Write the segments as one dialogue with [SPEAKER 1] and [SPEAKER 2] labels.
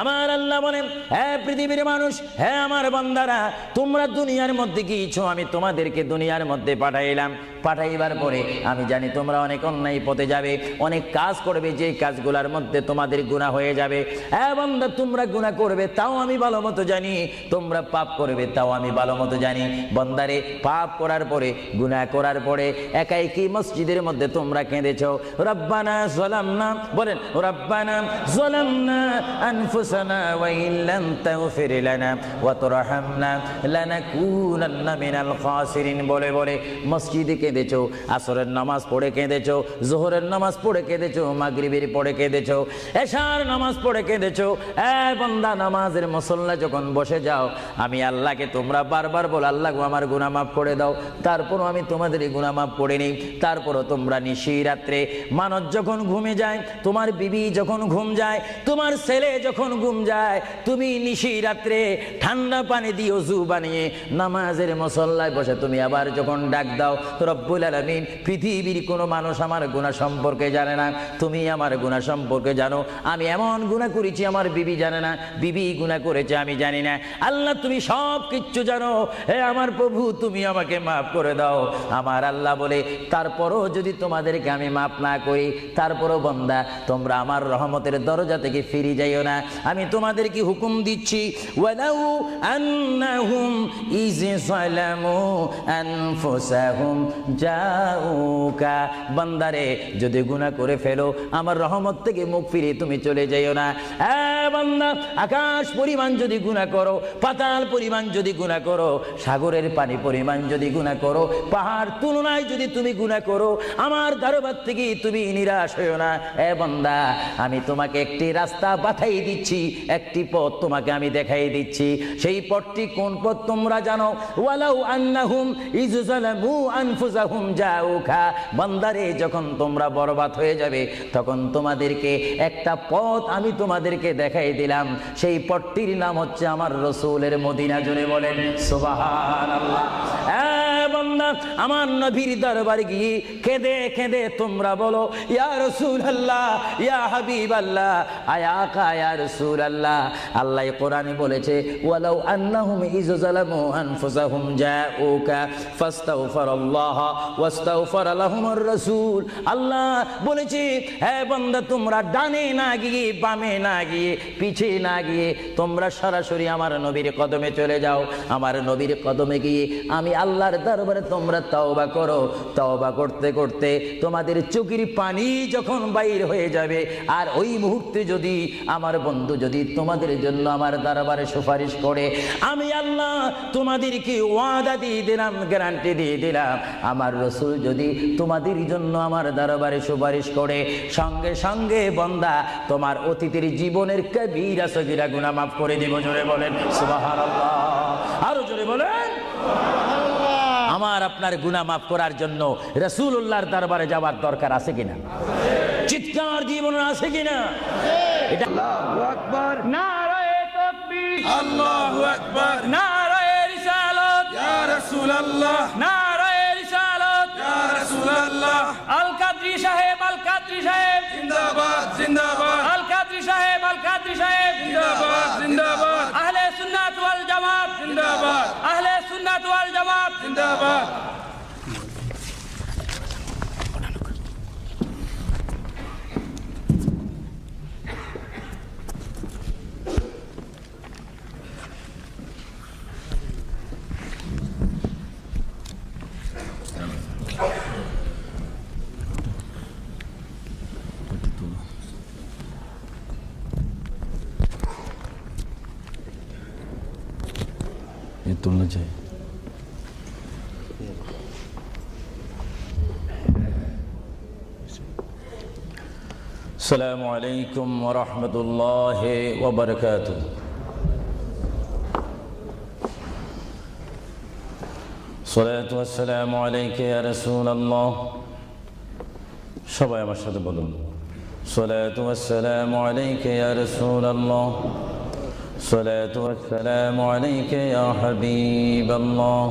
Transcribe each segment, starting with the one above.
[SPEAKER 1] আমার আল্লাহ বলেন, হে পৃথিবীর মানুষ, হে আমার বান্দারা, তোমরা দুনিয়ার মধ্যে গিয়েছো, আমি তোমাদেরকে দুনিয়ার মধ্যে পাঠাইলাম। পাঠাইবার পরে আমি জানি তোমরা অনেক অন্যায় পথে যাবে, অনেক কাজ করবে, যে কাজগুলোর মধ্যে তোমাদের গুনাহ হয়ে যাবে। হ্যাঁ বান্দা, তোমরা গুনাহ করবে তাও আমি ভালো মতো জানি, তোমরা পাপ করবে তাও আমি ভালো মতো জানি। বান্দারে, পাপ করার পরে, গুনাহ করার পরে একাই কি মসজিদের মধ্যে তোমরা কেঁদেছো, রব্বানা যালামনা, বলেন রব্বানা যালামনা আনফুসানা ওয়া ইল্লাম তাগফির লানা ওয়া তুরহামনা লানাকুনান্না মিনাল খাসিরিন বলে বলে মসজিদে কেঁদেছো, আসরের নামাজ পড়ে কেঁদেছো, যোহরের নামাজ পড়ে কেঁদেছো, মাগরিবের পড়ে কেঁদেছো, এশার নামাজ পড়ে কেঁদেছো। বান্দা, নামাজের মুসল্লা যখন বসে যাও, আমি আল্লাহকে তোমরা বারবার বল, আল্লাহ গো আমার গুনাহ মাফ করে দাও। তারপরও আমি তোমাদের গুনাহ মাফ করে নিই। তারপরও তোমরা নিশি রাত্রে, মানুষ যখন ঘুমে যায়, তোমার বিবি যখন ঘুম যায়, তোমার ছেলে যখন ঘুম যায়, তুমি নিশি রাত্রে ঠান্ডা পানি দিয়ে ওযু বানিয়ে নামাজের মুসল্লায় বসে তুমি আবার যখন ডাক দাও, রব্বুল আলামিন, পৃথিবীর কোনো মানুষ আমার গুনাহ সম্পর্কে জানে না, তুমি আমার গুনাহ সম্পর্কে জানো। আমি এমন গুনাহ করেছি আমার বিবি জানে না, বিবি গুনাহ করেছে আমি জানি না। আল্লাহ, তুমি সব কিচ্ছু জানো। হে আমার প্রভু, তুমি আমাকে মাফ করে দাও। আমার আল্লাহ বলে, তারপরও যদি তোমাদেরকে আমি মাফ না করি, তারপরও বান্দা, তোমরা আমার রহমতের দরজা থেকে ফিরে যাইও না। আমি তোমাদেরকে হুকুম দিচ্ছি, ওয়ালাউ আন্নাহুম ইয যালামু আনফুসাহুম জাউকা, বান্দারে, যদি গুনাহ করে ফেলো, আমার রহমত থেকে মুখ ফিরে তুমি চলে যাইও না। বান্দা, আকাশ পরিমাণ যদি গুনাহ করো, পাতাল পরিমাণ যদি গুনাহ করো, সাগরের পানি পরিমাণ যদি গুনাহ করো, পাহাড় তুলনায় যদি তুমি গুনাহ করো, আমার দরবার থেকে তুমি নিরাশ হইও না। বান্দা, আমি তোমাকে একটি রাস্তা বাতাই দিচ্ছি, একটি পথ তোমাকে আমি দেখাই দিচ্ছি। সেই পথটি কোন পথ তোমরা জানো? ওয়ালাউ আন্নাহুম ইয যালামু আনফুসাহুম জাউকা, বান্দারে, যখন তোমরা বরবাদ হয়ে যাবে, তখন তোমাদেরকে একটা পথ আমি তোমাদেরকে দেখাই দিলাম। সেই পথটির নাম হচ্ছে আমার রাসূলের মদিনা। জোরে বলেন সুবহানাল্লাহ। বান্দা, আমার নবীর দরবারে গিয়ে কেঁদে কেঁদে তোমরা বলো, ইয়া রাসূলুল্লাহ, ইয়া হাবিবাল্লাহ, আয়াকা ইয়া রাসূলুল্লাহ। আল্লাহ কোরআনে বলেছে, ওয়ালাউ আন্নাহুম ইয যালামু আনফুসাহুম জাউকা ফাস্তাগফিরুল্লাহ ওয়াস্তাগফার লাহুমুর রাসূল। আল্লাহ বলেছে, হে বান্দা, তোমরা ডানে না গিয়ে, বামে না গিয়ে, পিছে না গিয়ে, তোমরা সরাসরি আমার নবীর কদমে চলে যাও। আমার নবীর কদমে গিয়ে আমি আল্লাহর দরবারে তোমরা তওবা করো। তওবা করতে করতে তোমাদের চোখের পানি যখন বাইর হয়ে যাবে, আর ওই মুহূর্তে যদি আমার বন্ধু যদি তোমাদের জন্য আমার দরবারে সুপারিশ করে, আমি আল্লাহ তোমাদেরকে ওয়াদা দিয়ে দিলাম, গ্যারান্টি দিয়ে দিলাম, আমার রাসূল যদি তোমাদের জন্য আমার দরবারে সুপারিশ করে, সঙ্গে সঙ্গে বান্দা, তোমার অতীতের জীবনের কবিরা সগীরা গুনাহ মাফ করে দিব। জোরে বলেন সুবহানাল্লাহ। আরো জোরে বলেন। আমার আপনার গুনাহ মাফ করার জন্য রাসূলুল্লাহর দরবারে যাওয়ার দরকার আছে কিনা? চিৎকার জীবন আছে কিনা? এটা
[SPEAKER 2] আল্লাহু আকবার,
[SPEAKER 3] নারায়ে তাকবীর,
[SPEAKER 2] আল্লাহু আকবার,
[SPEAKER 3] নারায়ে রিসালাত,
[SPEAKER 2] ইয়া রাসূলুল্লাহ,
[SPEAKER 3] নারায়ে রিসালাত,
[SPEAKER 2] ইয়া রাসূলুল্লাহ,
[SPEAKER 3] আল কাদরি সাহেব, আল কাদরি সাহেব
[SPEAKER 2] জিন্দাবাদ জিন্দাবাদ,
[SPEAKER 3] আল কাদরি সাহেব, আল কাদরি সাহেব
[SPEAKER 2] জিন্দাবাদ জিন্দাবাদ,
[SPEAKER 3] আহলে সুন্নাত ওয়াল জামাত
[SPEAKER 2] জিন্দাবাদ,
[SPEAKER 3] আহলে সুন্নাত ওয়াল জামাত
[SPEAKER 2] জিন্দাবাদ।
[SPEAKER 1] ये तुलना चाहिए। السلام عليكم ورحمة الله وبركاته. الصلاة والسلام عليك يا رسول الله. সবাই আমার সাথে বলুন, الصلاة والسلام عليك يا رسول الله. الصلاة والسلام عليك يا حبيب الله.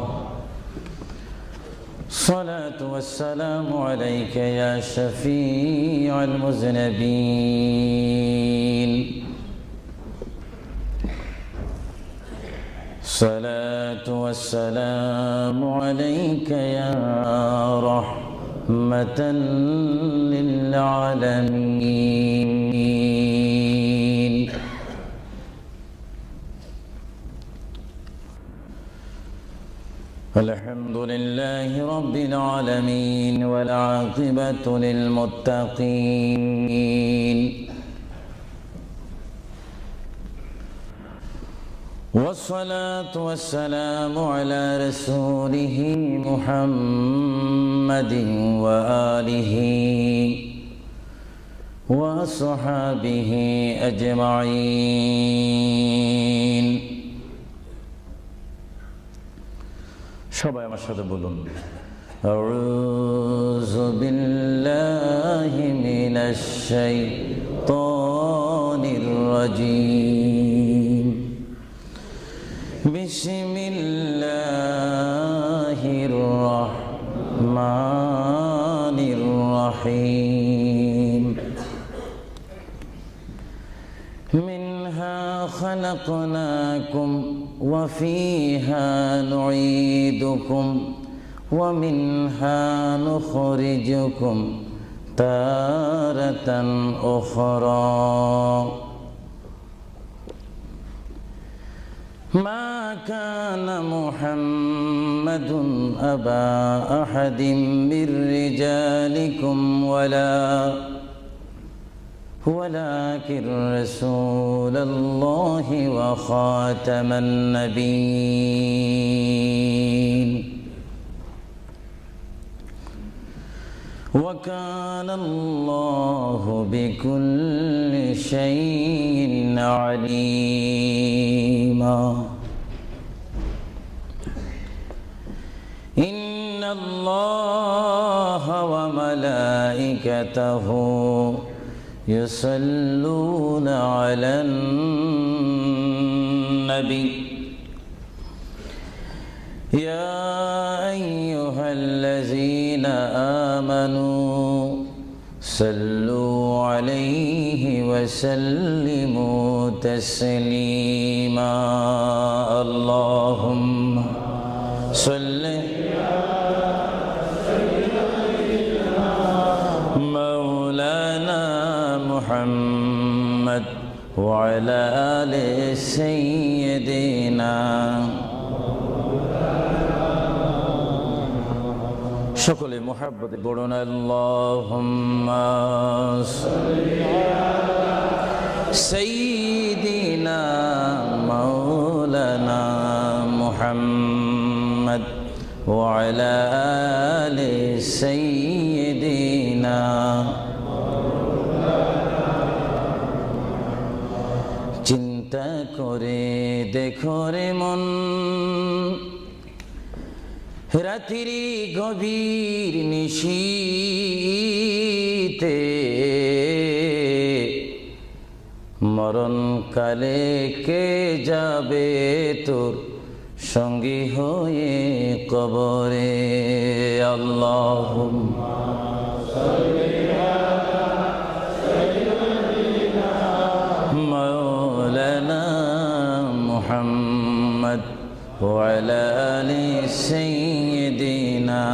[SPEAKER 1] الصلاة والسلام عليك يا شفيع المذنبين. الصلاة والسلام عليك يا رحمة للعالمين الحمد لله رب العالمين والعاقبة للمتقين والصلاة والسلام على رسوله محمد وآله وصحابه أجمعين সবাই আমার সাথে বলুন আউযু বিল্লাহি মিনাশ শাইতানির রাজীম বিসমিল্লাহির রাহমানির রাহিম মিনহা খালাকনাকুম ওয়া ফিহা নুঈদুকুম ওয়া মিনহা নুখরিজুকুম তারাতান উখরা ما كان محمد أبا أحد من رجالكم ولكن رسول الله وخاتم النبيين وكان الله بكل شيء عليما إن الله وملائكته يصلون على النبي يا أيها الذين آمنوا صلوا عليه وسلموا تسليما اللهم صل مولانا محمد وعلى آل سيدنا সকলে মুহাব্বতে পড়ুন আল্লাহুম্মা সাল্লি আলা সাইয়্যিদিনা মাওলানা মুহাম্মদ ওয়া আলা আলি সাইয়্যিদিনা চিন্তা করে দেখো রে মন রাত্রি গভীর নিশীতে মরণকালে কে যাবে তোর সঙ্গী হয়ে কবরে আল্লাহুম্মা সাল্লি আলা সাইয়্যিদিনা মাওলানা মুহাম্মদ وعلى آل سيدنا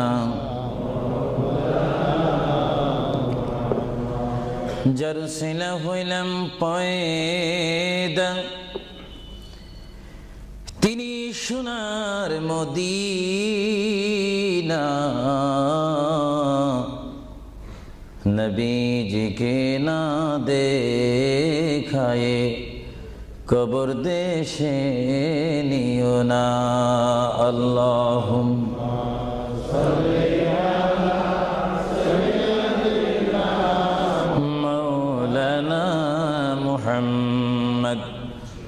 [SPEAKER 1] جرسل হইলাম পয়দা তিনি সোনার মদিনা নবীজিকে না দেখায়ে কবর দেশে নিও না আল্লাহুম্মা সাল্লি আলা সাইয়্যিদিনা মাওলানা মুহাম্মদ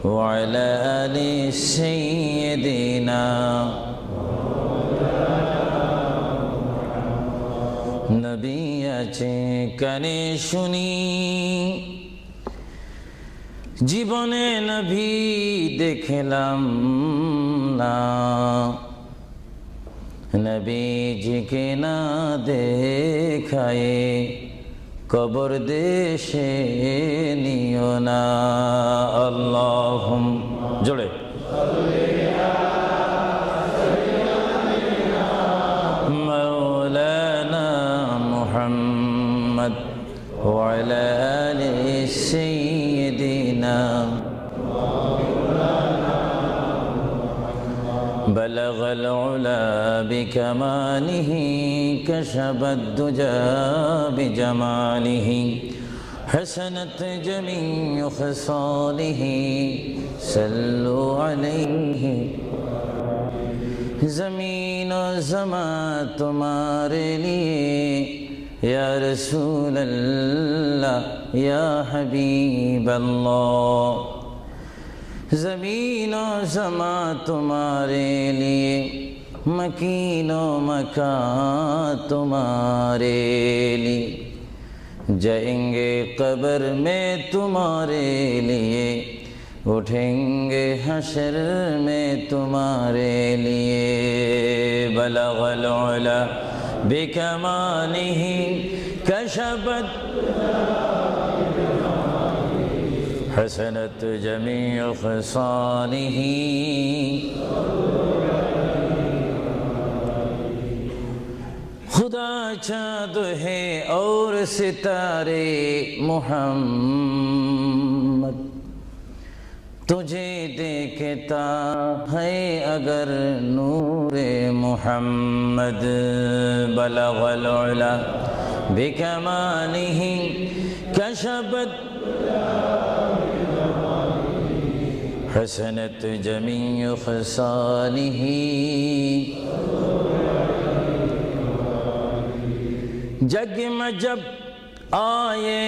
[SPEAKER 1] ওয়া আলা আলি সাইয়্যিদিনা নবী আছে কানে শুনি জীবনে নবী দেখলাম না নবীজিকে না দেখায়ে কবর দেশে নিও না আল্লাহুম্মা জোরে بلغ العلا بكماله كشف الدجى بجماله حسنت جميع خصاله صلوا عليه زمین و زمان تمہارے لیے یا رسول اللہ یا حبیب اللہ زمین و زمان تمہارے لیے مکین و مکان تمہارے لیے جائیں گے قبر میں تمہارے لیے اٹھیں گے حشر میں تمہارے لیے بلغ العلا بکمالہ کشفت حسنت جمیع خصالہ خدا چاند ہے اور ستارے محمد تجھے دیکھتا ہے اگر نور محمد بلغ العلا بکمالہ کشفت حسنت جمیع خصالہ جگ میں جب آئے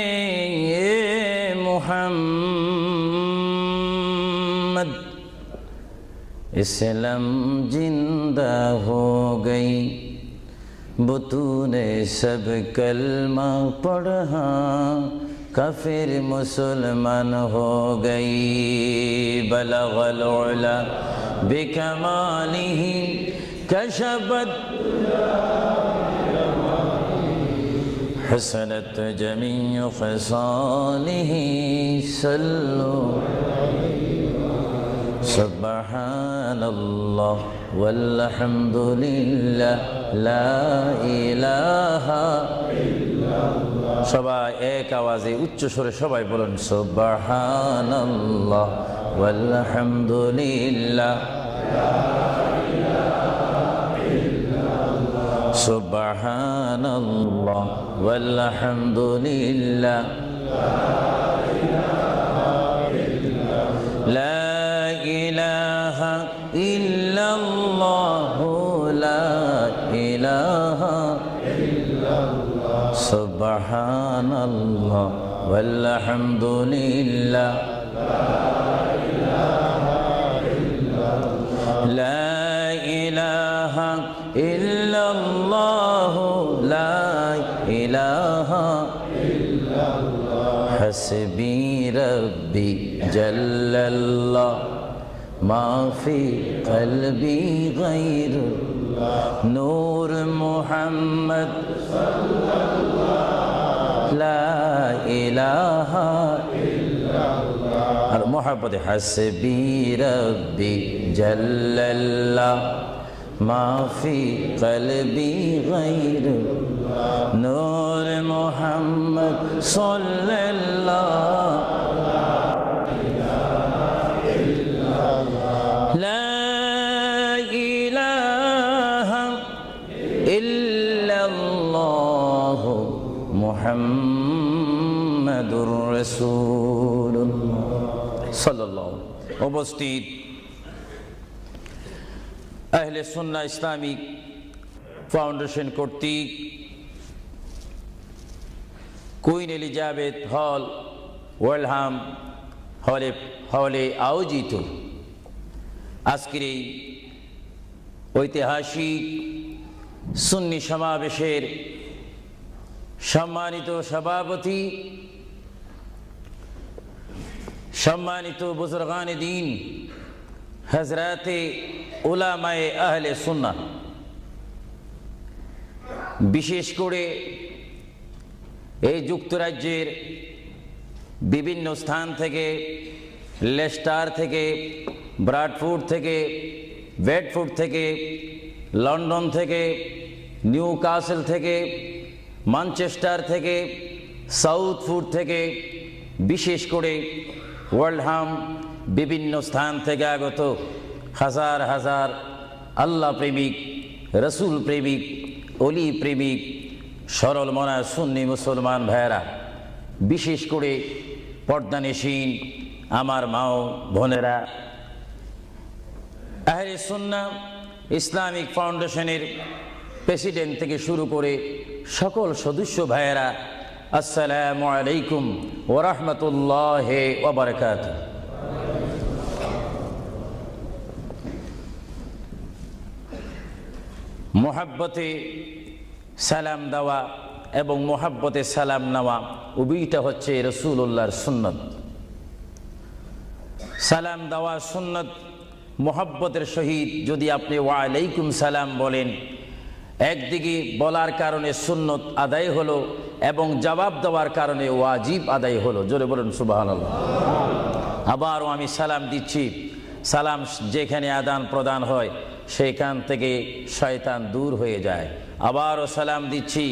[SPEAKER 1] محمد اسلام زندہ ہو گئی بطون سب کلمہ پڑھا کافر مسلمان ہو گئی بلغ العلا بکمالہ کشفت حسنت جمیع خصالہ صلو سبحان اللہ والحمد للہ لا الہ সবাই এক আওয়াজে উচ্চ স্বরে সবাই বলুন সুবহানাল্লাহ ওয়ালহামদুলিল্লাহ সুবহানাল্লাহ ওয়ালহামদুলিল্লাহ লা ইলাহা ইল্লাল্লাহ লা ইলাহা সুবহানাল্লাহ ওয়ালহামদুলিল্লাহ লা ইলাহা ইল্লাল্লাহ লা ইলাহা হাসবি রব্বি জাল্লাল্লাহ মা ফি কলবি গায়রুল্লাহ নূর মুহাম্মদ লা ইলাহা ইল্লাল্লাহ আর মোহাব্বতে হাসবি রব্বি জাল্লাল্লাহ মা ফি কলবি গায়রুল্লাহ নূর মুহাম্মদ সাল্লাল্লাহ লা ইলাহা ইল্লাল্লাহ মুহাম্মাদুর রাসূলুল্লাহ সাল্লাল্লাহু উপস্থিত আহলে সুন্নাহ ইসলামিক ফাউন্ডেশন কর্তৃক কুইন এলিজাবেথ হল ওয়েলহাম হলে আয়োজিত আজকের এই ঐতিহাসিক সুন্নি সমাবেশের সম্মানিত সভাপতি, সম্মানিত বুজুর্গান দ্বীন, হযরতে উলামায়ে আহলে সুন্নাহ, বিশেষ করে এই যুক্তরাজ্যের বিভিন্ন স্থান থেকে, লেস্টার থেকে, ব্রাডফোর্ড থেকে, বেডফোর্ড থেকে, লন্ডন থেকে, নিউ কাসেল থেকে, ম্যানচেস্টার থেকে, সাউথফোর্ড থেকে, বিশেষ করে ওয়ার্ল্ডহাম বিভিন্ন স্থান থেকে আগত হাজার হাজার আল্লাহ প্রেমিক, রসুল প্রেমিক, অলি প্রেমিক সরল মনা সুন্নি মুসলমান ভাইয়েরা, বিশেষ করে পর্দানিসীন আমার মাও বোনেরা, আহলে সুন্নাহ ইসলামিক ফাউন্ডেশনের প্রেসিডেন্ট থেকে শুরু করে সকল সদস্য ভাইয়েরা, আসসালামু আলাইকুম ওয়া রাহমাতুল্লাহি ওয়া বারাকাতুহু। মোহাব্বতে সালাম দেওয়া এবং মোহাব্বতে সালাম নেওয়া উভয়টা হচ্ছে রাসূলুল্লাহর সুন্নত। সালাম দেওয়া সুন্নত, মোহাব্বতের সহিত যদি আপনি ওয়া আলাইকুম সালাম বলেন, একদিকে বলার কারণে সুন্নত আদায় হলো এবং জবাব দেওয়ার কারণে ওয়াজিব আদায় হলো। জোরে বলুন সুবহানাল্লাহ। আবারও আমি সালাম দিচ্ছি, সালাম যেখানে আদান প্রদান হয় সেখান থেকে শয়তান দূর হয়ে যায়। আবারও সালাম দিচ্ছি,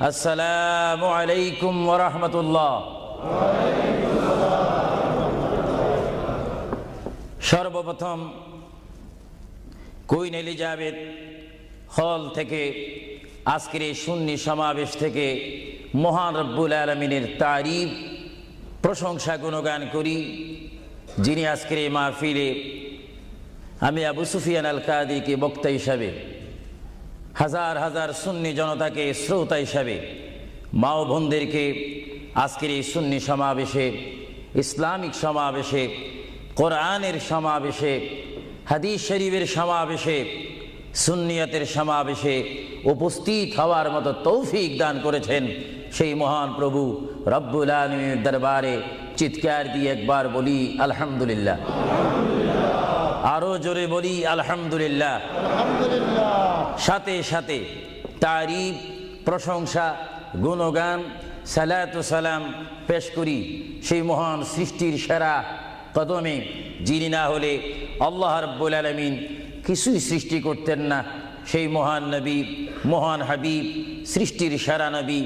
[SPEAKER 1] আসসালামু আলাইকুম ওয়া রাহমাতুল্লাহ। সর্বপ্রথম কুইন এলিজাবেথ হল থেকে আজকের এই সুন্নি সমাবেশ থেকে মহান রব্বুল আলামিনের তারিফ প্রশংসা গুণগান করি, যিনি আজকের এই মাহফিলে আমি আবু সুফিয়ান আল কাদিকে বক্তা হিসাবে, হাজার হাজার সুন্নি জনতাকে শ্রোতা হিসাবে, মা ও বোনদেরকে আজকের এই সুন্নি সমাবেশে, ইসলামিক সমাবেশে, কোরআনের সমাবেশে, হাদিস শরীফের সমাবেশে, সুন্নিয়তের সমাবেশে উপস্থিত হওয়ার মতো তৌফিক দান করেছেন সেই মহান প্রভু রব্বুল আলামিনের দরবারে চিৎকার দিয়ে একবার বলি আলহামদুলিল্লাহ। আরো জোরে বলি আলহামদুলিল্লাহ। সাথে সাথে তারিফ, প্রশংসা, গুণগান, সালাতু সালাম পেশ করি সেই মহান সৃষ্টির সেরা কদমে, যিনি না হলে আল্লাহ রাব্বুল আলামিন কিছুই সৃষ্টি করতেন না, সেই মহান নবী, মহান হাবিব, সৃষ্টির সেরা নবী,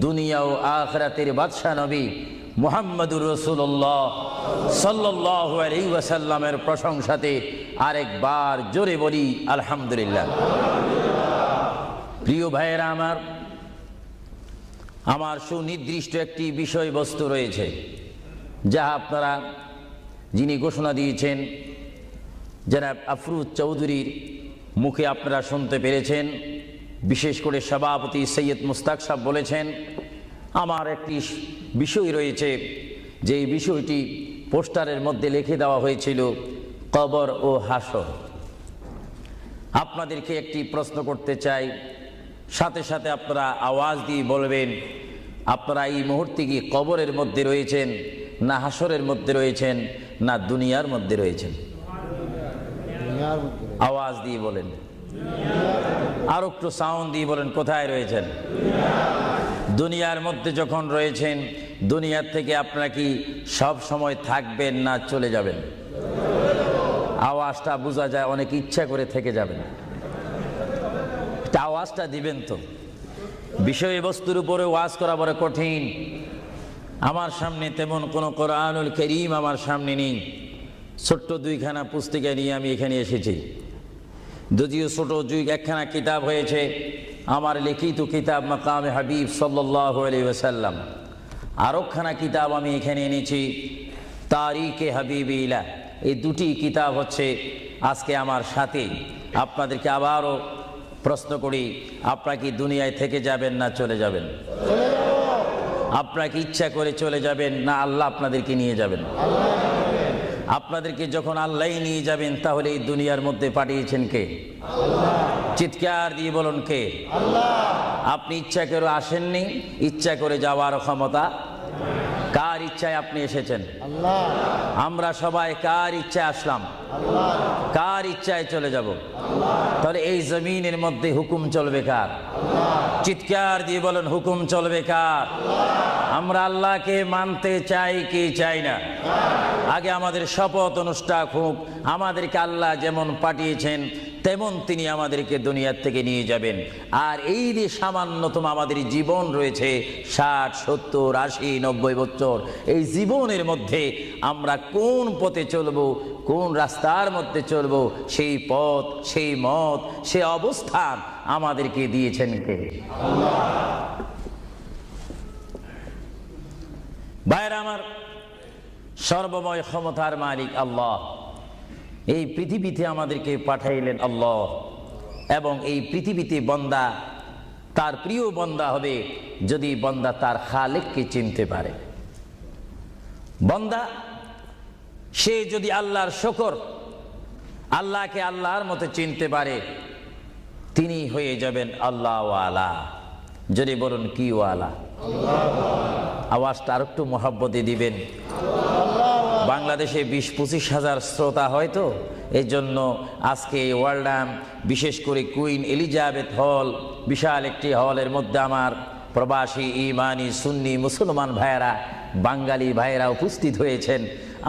[SPEAKER 1] দুনিয়া ও আখিরাতের বাদশা নবী মুহাম্মদুর রাসূলুল্লাহ সাল্লাল্লাহু আলাইহি ওয়াসাল্লামের প্রশংসাতে আরেকবার জোরে বলি আলহামদুলিল্লাহ। প্রিয় ভাইয়েরা আমার সুনির্দিষ্ট একটি বিষয়বস্তু রয়েছে, যা আপনারা, যিনি ঘোষণা দিয়েছেন জনাব আফরুজ চৌধুরীর মুখে আপনারা শুনতে পেরেছেন। বিশেষ করে সভাপতি সৈয়দ মুস্তাক সাহেব বলেছেন, আমার একটি বিষয় রয়েছে, যে বিষয়টি পোস্টারের মধ্যে লিখে দেওয়া হয়েছিল, কবর ও হাসর। আপনাদেরকে একটি প্রশ্ন করতে চাই, সাথে সাথে আপনারা আওয়াজ দিয়ে বলবেন, আপনারা এই মুহূর্তে কি কবরের মধ্যে রয়েছেন, না হাসরের মধ্যে রয়েছেন, না দুনিয়ার মধ্যে রয়েছেন? আওয়াজ দিয়ে বলেন, আর একটু সাউন্ড দিয়ে বলেন, কোথায় রয়েছেন? দুনিয়ার মধ্যে যখন রয়েছেন, দুনিয়ার থেকে আপনারা কি সব সময় থাকবেন না চলে যাবেন? আওয়াজটা বোঝা যায়, অনেক ইচ্ছা করে থেকে যাবেন। আওয়াজটা দিবেন তো। বিষয়বস্তুর উপরে ওয়াজ করা বড় কঠিন। আমার সামনে তেমন কোনো কোরআনুল কারীম আমার সামনে নেই। ছোট্ট দুইখানা পুস্তিকা নিয়ে আমি এখানে এসেছি। যদিও ছোট একখানা কিতাব হয়েছে, আমার লিখিত কিতাব মাকামে হাবিব সাল্লাল্লাহু আলাইহি ওয়াসাল্লাম। আরেকখানা কিতাব আমি এখানে এনেছি, তারিখে হাবিবিল্লাহ। এই দুটি কিতাব হচ্ছে আজকে আমার সাথে। আপনাদেরকে আবারও প্রশ্ন করি, আপনারা কি দুনিয়ায় থেকে যাবেন না চলে যাবেন? আপনারা কি ইচ্ছা করে চলে যাবেন, না আল্লাহ আপনাদেরকে নিয়ে যাবেন? আপনাদেরকে যখন আল্লাহ নিয়ে যাবেন, তাহলে এই দুনিয়ার মধ্যে পাঠিয়েছেন কে? চিৎকার দিয়ে বলুন, কে? আপনি ইচ্ছা করে আসেননি, ইচ্ছা করে যাওয়ার ক্ষমতা কার ইচ্ছায় আপনি এসেছেন? আমরা সবাই কার ইচ্ছায় আসলাম? কার ইচ্ছায় চলে যাব? তাহলে এই জমিনের মধ্যে হুকুম চলবে কার? চিৎকার দিয়ে বলেন, হুকুম চলবে কার? আমরা আল্লাহকে মানতে চাই কি চাই না? আগে আমাদের শপথ অনুষ্ঠান হোক। আমাদেরকে আল্লাহ যেমন পাঠিয়েছেন তেমন তিনি আমাদেরকে দুনিয়ার থেকে নিয়ে যাবেন। আর এই যে সামান্যতম আমাদের জীবন রয়েছে 60, 70, 80, 90 বছর, এই জীবনের মধ্যে আমরা কোন পথে চলবো, কোন রাস্তার মধ্যে চলবো, সেই পথ, সেই মত, সেই অবস্থান আমাদেরকে দিয়েছেন কে? ভাইরা আমার, সর্বময় ক্ষমতার মালিক আল্লাহ এই পৃথিবীতে আমাদেরকে পাঠাইলেন আল্লাহ, এবং এই পৃথিবীতে বান্দা তার প্রিয় বান্দা হবে যদি বান্দা তার খালেককে চিনতে পারে। বান্দা সে যদি আল্লাহর শুকর, আল্লাহকে আল্লাহর মতো চিনতে পারে, তিনি হয়ে যাবেন আল্লাহ ওয়ালা। যদি বলুন কি ওয়ালা? আওয়াজটা আর একটু মহব্বতে দিবেন। বাংলাদেশে 20-25 হাজার শ্রোতা হয়তো, এই জন্য আজকে ওয়ার্ল্ডাম, বিশেষ করে কুইন এলিজাবেথ হল, বিশাল একটি হলের মধ্যে আমার প্রবাসী ইমানি সুন্নি মুসলমান ভাইয়েরা, বাঙালি ভাইয়েরা উপস্থিত হয়েছেন।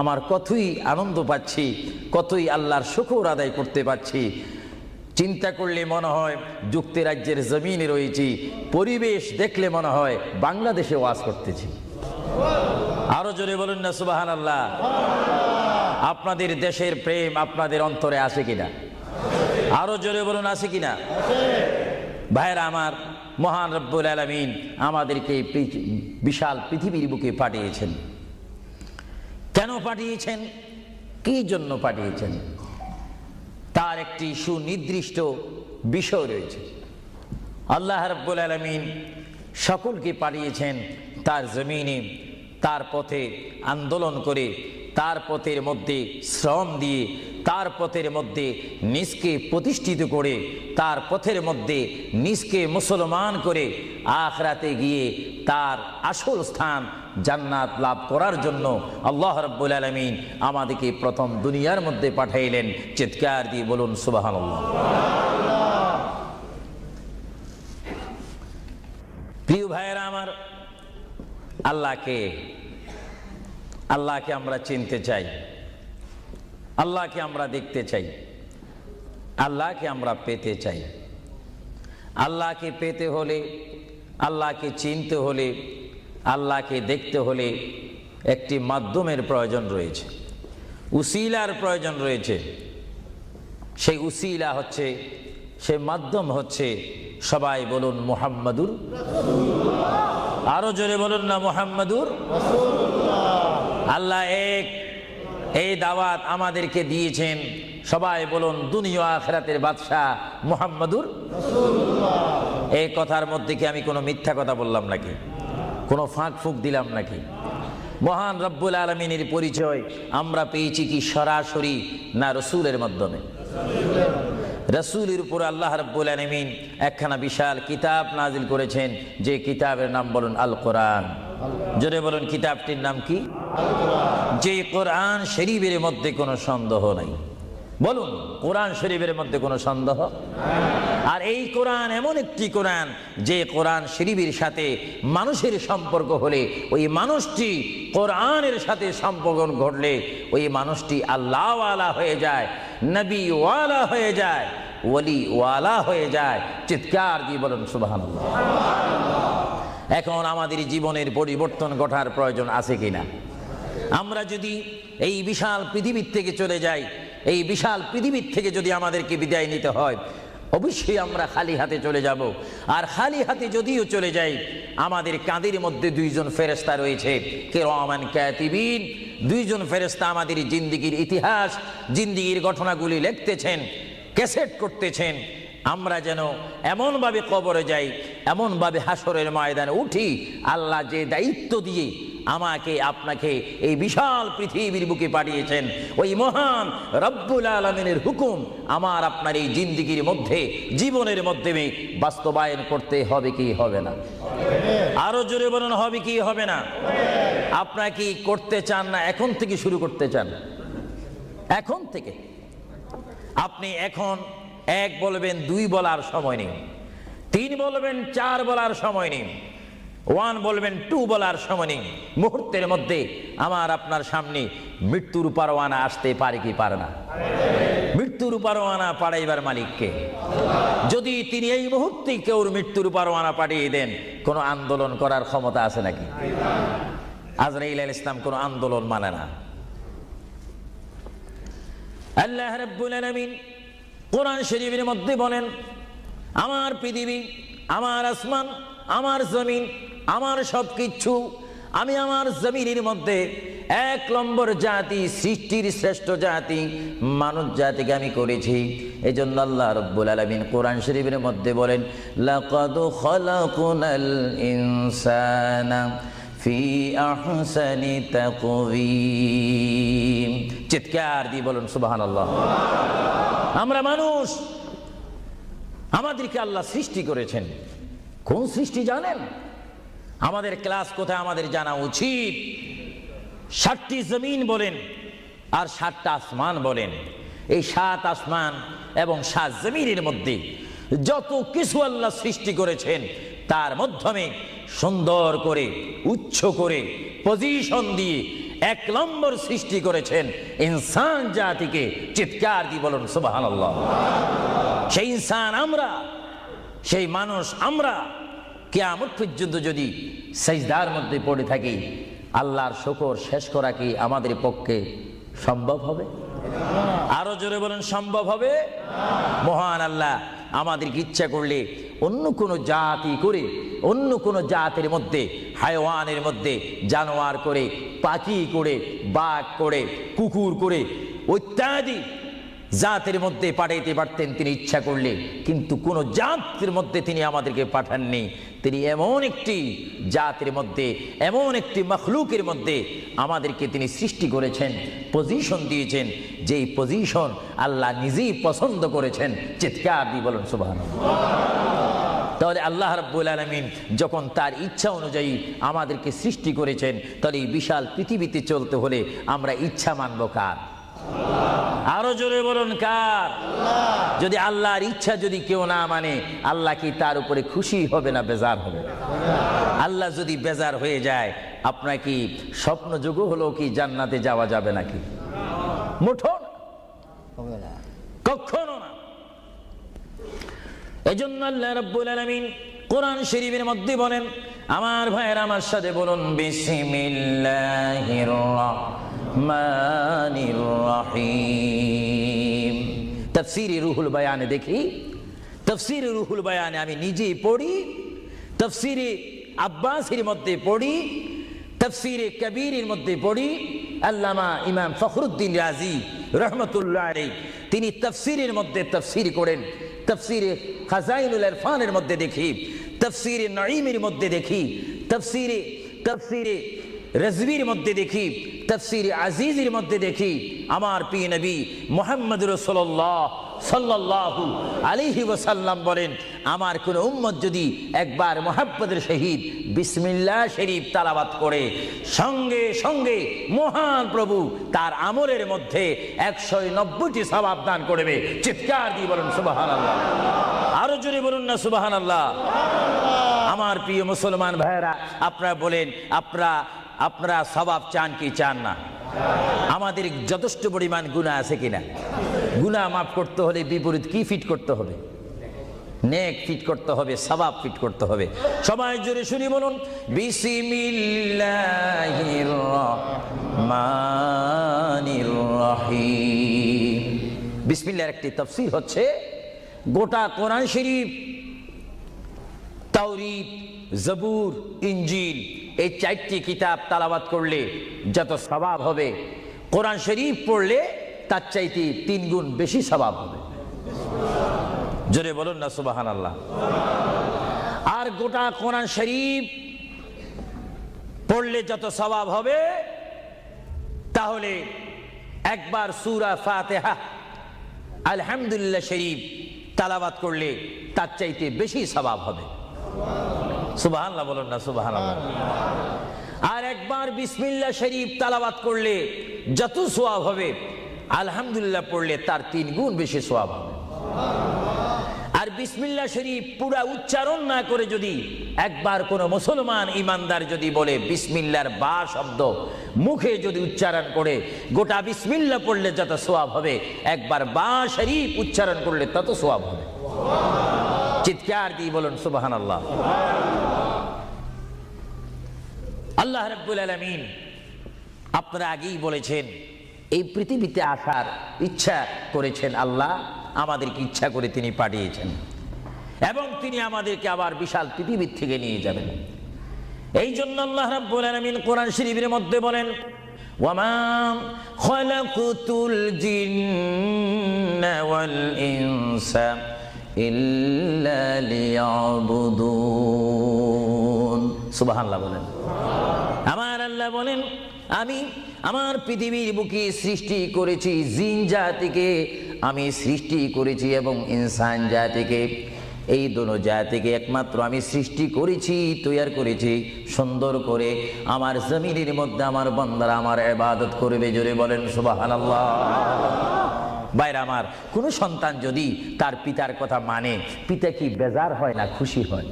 [SPEAKER 1] আমার কতই আনন্দ পাচ্ছি, কতই আল্লাহর শুকর আদায় করতে পারছি। চিন্তা করলে মনে হয় যুক্তরাজ্যের জমিনে রয়েছি, পরিবেশ দেখলে মনে হয় বাংলাদেশে ওয়াজ করতেছি। আরো জোরে বলুন না সুবহানাল্লাহ। আপনাদের দেশের প্রেম আপনাদের অন্তরে আছে কিনা? আরো জোরে বলুন আছে কিনা? ভাইরা আমার, মহান রব্বুল আলামিন আমাদেরকে বিশাল পৃথিবীর বুকে পাঠিয়েছেন। কেন পাঠিয়েছেন? কি জন্য পাঠিয়েছেন? তার একটি সুনির্দিষ্ট বিষয় রয়েছে। আল্লাহ রাব্বুল আলামিন সকলকে পাঠিয়েছেন তার জমিনে, তার পথে আন্দোলন করে, তার পথের মধ্যে শ্রম দিয়ে, তার পথের মধ্যে নিজকে প্রতিষ্ঠিত করে, তার পথের মধ্যে নিজকে মুসলমান করে আখিরাতে গিয়ে তার আসল স্থান জান্নাত লাভ করার জন্য আল্লাহ রাব্বুল আলামিন আমাদেরকে প্রথম দুনিয়ার মধ্যে পাঠাইলেন। চিৎকার দিয়ে বলুন সুবহানাল্লাহ। প্রিয় ভাইয়েরা আমার, আল্লাহকে আমরা চিনতে চাই, আল্লাহকে আমরা দেখতে চাই, আল্লাহকে আমরা পেতে চাই। আল্লাহকে পেতে হলে, আল্লাহকে চিনতে হলে, আল্লাহকে দেখতে হলে একটি মাধ্যমের প্রয়োজন রয়েছে, উসিলার প্রয়োজন রয়েছে। সেই উসিলা হচ্ছে, সেই মাধ্যম হচ্ছে, সবাই বলুন মুহাম্মাদুর রাসূলুল্লাহ। আরো জোরে বলুন না মুহাম্মাদুর রাসূলুল্লাহ। আল্লাহ এক, এই দাওয়াত আমাদেরকে দিয়েছেন। সবাই বলুন দুনিয়া আখিরাতের বাদশা মুহাম্মাদুর রাসূলুল্লাহ। এই কথার মধ্যে কি আমি কোনো মিথ্যা কথা বললাম নাকি? কোনো ফাঁক ফুক দিলাম নাকি? মহান রব্বুল আলামিনের পরিচয় আমরা পেয়েছি কি সরাসরি, না রসুলের মাধ্যমে? রসুলের উপর আল্লাহ রাব্বুল আলামিন একখানা বিশাল কিতাব নাজিল করেছেন, যে কিতাবের নাম বলুন আল কোরআন। জোরে বলুন কিতাবটির নাম কি? আল কোরআন। যে কোরআন শরীফের মধ্যে কোনো সন্দেহ নাই। বলুন কোরআন শরীফের মধ্যে কোনো সন্দেহ? আর এই কোরআন এমন একটি কোরআন, যে কোরআন শরীফের সাথে মানুষের সম্পর্ক হলে, ওই মানুষটি কোরআনের সাথে সম্পর্ক ঘটলে ওই মানুষটি আল্লাহ ওয়ালা হয়ে যায়, নবী ওয়ালা হয়ে যায়, ওলি ওয়ালা হয়ে যায়। চিৎকার দিয়ে বলুন সুবহানাল্লাহ। এখন আমাদের জীবনের পরিবর্তন ঘটার প্রয়োজন আছে কিনা? আমরা যদি এই বিশাল পৃথিবীর থেকে চলে যাই, এই বিশাল পৃথিবীর থেকে যদি আমাদেরকে বিদায় নিতে হয়, অবশ্যই আমরা খালি হাতে চলে যাব। আর খালি হাতে যদিও চলে যাই, আমাদের কাঁধের মধ্যে দুইজন ফেরেশতা রয়েছে, কিরামান কাতিবিন। দুইজন ফেরেশতা আমাদের জিন্দেগির ইতিহাস, জিন্দেগির ঘটনাগুলি লিখতেছেন, ক্যাসেট করতেছেন। আমরা যেন এমনভাবে কবরে যাই, এমনভাবে হাসরের ময়দানে উঠি, আল্লাহ যে দায়িত্ব দিয়ে আমাকে আপনাকে এই বিশাল পৃথিবীর বুকে পাঠিয়েছেন, ওই মহান রব্বুল আলামিনের হুকুম আমার আপনার এই জিন্দেগির মধ্যে, জীবনের মাধ্যমে বাস্তবায়ন করতে হবে কি হবে না? আরো জোরে বলুন হবে কি হবে না? আপনারা কি করতে চান, না এখন থেকে শুরু করতে চান? এখন থেকে আপনি এখন এক বলবেন, দুই বলার সময় নেই, তিন বলবেন, চার বলার সময় নেই, ওয়ান বলবেন, টু বলার সময় নেই। মুহূর্তের মধ্যে আমার আপনার সামনে মৃত্যুর পরোয়ানা আসতে পারে কি পারে না? মৃত্যুর পরোয়ানা পাঠাইবার মালিককে। যদি তিনি এই মুহূর্তে কেউ মৃত্যুর পরোয়ানা পাঠিয়ে দেন, কোন আন্দোলন করার ক্ষমতা আছে নাকি? আজরাইল আলাইহিস সালাম কোন আন্দোলন মানে না। আল্লাহ রাব্বুল আলামিন কোরআন শরীফের মধ্যে বলেন, আমার পৃথিবী, আমার আসমান, আমার জমিন, আমার সবকিছু, আমি আমার জমিনের মধ্যে এক নম্বর জাতি, সৃষ্টির শ্রেষ্ঠ জাতি মানব জাতিকে আমি করেছি। এই জন্য আল্লাহ রাব্বুল আলামিন কোরআন শরীফের মধ্যে বলেন, লাকাদ খালাকুনাল ইনসানা ফি আহসানি তাকওয়িম। চিৎকার দিয়ে বলুন সুবহানাল্লাহ। আমরা মানুষ, আমাদেরকে আল্লাহ সৃষ্টি করেছেন। কোন সৃষ্টি জানেন? আমাদের ক্লাস কোথায় আমাদের জানা উচিত। 7টি জমিন বলেন আর 7টা আসমান বলেন। এই 7 আসমান এবং 7 জমিনের মধ্যে যত কিছু আল্লাহ সৃষ্টি করেছেন, তার মাধ্যমে সুন্দর করে, উচ্চ করে, পজিশন দিয়ে 1 নম্বর সৃষ্টি করেছেন ইনসান জাতিকে। চিৎকার দিয়ে বলুন সুবহানাল্লাহ। সেই ইনসান আমরা, সেই মানুষ আমরা, কিয়ামত পর্যন্ত যদি সিজদার মধ্যে পড়ে থাকি, আল্লাহর শুকর শেষ করা কি আমাদের পক্ষে সম্ভব হবে? আরো জোরে বলেন, সম্ভব হবে? মহান আল্লাহ আমাদেরকে ইচ্ছা করলে অন্য কোনো জাতি করে, অন্য কোনো জাতের মধ্যে, হায়াওয়ানের মধ্যে জানোয়ার করে, পাখি করে, বাঘ করে, কুকুর করে, ইত্যাদি জাতের মধ্যে পাঠাইতে পারতেন তিনি ইচ্ছা করলে। কিন্তু কোন জাতের মধ্যে তিনি আমাদেরকে পাঠাননি। তিনি এমন একটি জাতের মধ্যে, এমন একটি মখলুকের মধ্যে আমাদেরকে তিনি সৃষ্টি করেছেন, পজিশন দিয়েছেন, যেই পজিশন আল্লাহ নিজেই পছন্দ করেছেন। চিৎকার দিয়ে বলুন সুবহানাল্লাহ। তাহলে আল্লাহ রাব্বুল আলামিন যখন তার ইচ্ছা অনুযায়ী আমাদেরকে সৃষ্টি করেছেন, তাহলে এই বিশাল পৃথিবীতে চলতে হলে আমরা ইচ্ছা মানব কার? আরো জোরে বলুন কার? যদি আল্লাহর ইচ্ছা যদি কেউ না মানে, আল্লাহ কি তার উপরে খুশি হবে না বেজার হবে? আল্লাহ যদি বেজার হয়ে যায়, আপনার কি স্বপ্ন যোগ হলো কি জান্নাতে যাওয়া যাবে নাকি? মুঠো না, কখনো না। এজন্য আল্লাহ রাব্বুল আলামিন কোরআন শরীফের মধ্যে বলেন, আমার ভাইয়েরা আমার সাথে বলুন, বিসমিল্লাহির রাহমানির রহিম। তাফসীরে রুহুল বায়ানে দেখি, তাফসীরে রুহুল বায়ানে আমি নিজেই পড়ি, তাফসীরে আব্বাসীর মধ্যে পড়ি, তাফসীরে কবীরের মধ্যে পড়ি। আল্লামা ইমাম ফখরুদ্দিন রাজি রহমতুল্লাহ আলাইহি তিনি তাফসীরের মধ্যে তাফসীর করেন। তাফসীরে খাজাইনুল ইরফানের মধ্যে দেখি, তাফসীরে নঈমের মধ্যে দেখি, তাফসীরে রাজভির মধ্যে দেখি, তাফসীরে আজিজের মধ্যে দেখি। আমার প্রিয় নবী মুহাম্মদ রাসূলুল্লাহ সাল্লাল্লাহু আলাইহি ওয়াসাল্লাম বলেন, আমার কোন উম্মত যদি একবার মুহাম্মদের শহীদ বিসমিল্লাহ শরীফ তেলাওয়াত করে, সঙ্গে সঙ্গে মহান প্রভু তার আমলের মধ্যে 190টি সওয়াব দান করবে। চিৎকার দিয়ে বলুন সুবহানাল্লাহ। আরো জোরে বলুন না সুবহানাল্লাহ। আমার প্রিয় মুসলমান ভাইরা, আপনারা বলেন, আপনারা সওয়াব চান কি চান না? আমাদের যথেষ্ট পরিমাণ গুনাহ আছে কিনা? গুনাহ মাফ করতে হলে বিপরীত কি ফিট করতে হবে? নেক ফিট করতে হবে, সওয়াব ফিট করতে হবে। সবাই জোরে শুনি বলুন, বিসমিল্লাহির রহমানির রহিম। বিসমিল্লাহর একটি তাফসীর হচ্ছে, গোটা কোরআন শরীফ, তাওরীত, জবুর, ইনজিল, এই 4টি কিতাব তেলাওয়াত করলে যত সওয়াব হবে, কোরআন শরীফ পড়লে তার চাইতে 3 গুণ বেশি সওয়াব হবে। জোরে বলুন না সুবহানাল্লাহ। আর গোটা কোরআন শরীফ পড়লে যত সওয়াব হবে, তাহলে একবার সূরা ফাতিহা আলহামদুলিল্লাহ শরীফ তেলাওয়াত করলে তার চাইতে বেশি সওয়াব হবে। সুবহানাল্লাহ বলুন না সুবহানাল্লাহ। আর একবার বিসমিল্লাহ শরীফ তেলাওয়াত করলে যত সওয়াব হবে, আলহামদুলিল্লাহ পড়লে তার 3 গুণ বেশি সওয়াব হবে। আর বিসমিল্লাহ শরীফ পুরা উচ্চারণ না করে যদি একবার কোনো মুসলমান ইমানদার যদি বলে বিসমিল্লাহর বা শব্দ মুখে যদি উচ্চারণ করে, গোটা বিসমিল্লাহ পড়লে যত সওয়াব হবে, একবার বা শরীফ উচ্চারণ করলে তত সওয়াব হবে। চিৎকার দিয়ে বলুন সুবহানাল্লাহ। আল্লাহ রাব্বুল আলামিন আপনারা আগেই বলেছেন এই পৃথিবীতে আসার ইচ্ছা করেছেন আল্লাহ, আমাদেরকে ইচ্ছা করে তিনি পাঠিয়েছেন এবং তিনি আমাদেরকে আবার বিশাল পৃথিবীর থেকে নিয়ে যাবেন। এই জন্য আল্লাহ রাব্বুল আলামিন কোরআন শরীফের মধ্যে বলেন, ওয়ামা খালাকুতুল জিন্না ওয়াল ইনসা ইল্লা লিয়াবুদুন। সুবহানাল্লাহ বলেন। আমার আল্লাহ বলেন, আমি আমার পৃথিবীর বুকে সৃষ্টি করেছি জিন জাতিকে, আমি সৃষ্টি করেছি এবং ইনসান জাতিকে। এই দোনো জাতিকে একমাত্র আমি সৃষ্টি করেছি, তৈরি করেছি সুন্দর করে। আমার জমিনের মধ্যে আমার বান্দারা আমার ইবাদত করবে। জোরে বলেন সুবহানাল্লাহ। ভাইরা আমার, কোন সন্তান যদি তার পিতার কথা মানে, পিতা কি বেজার হয় না খুশি হয়?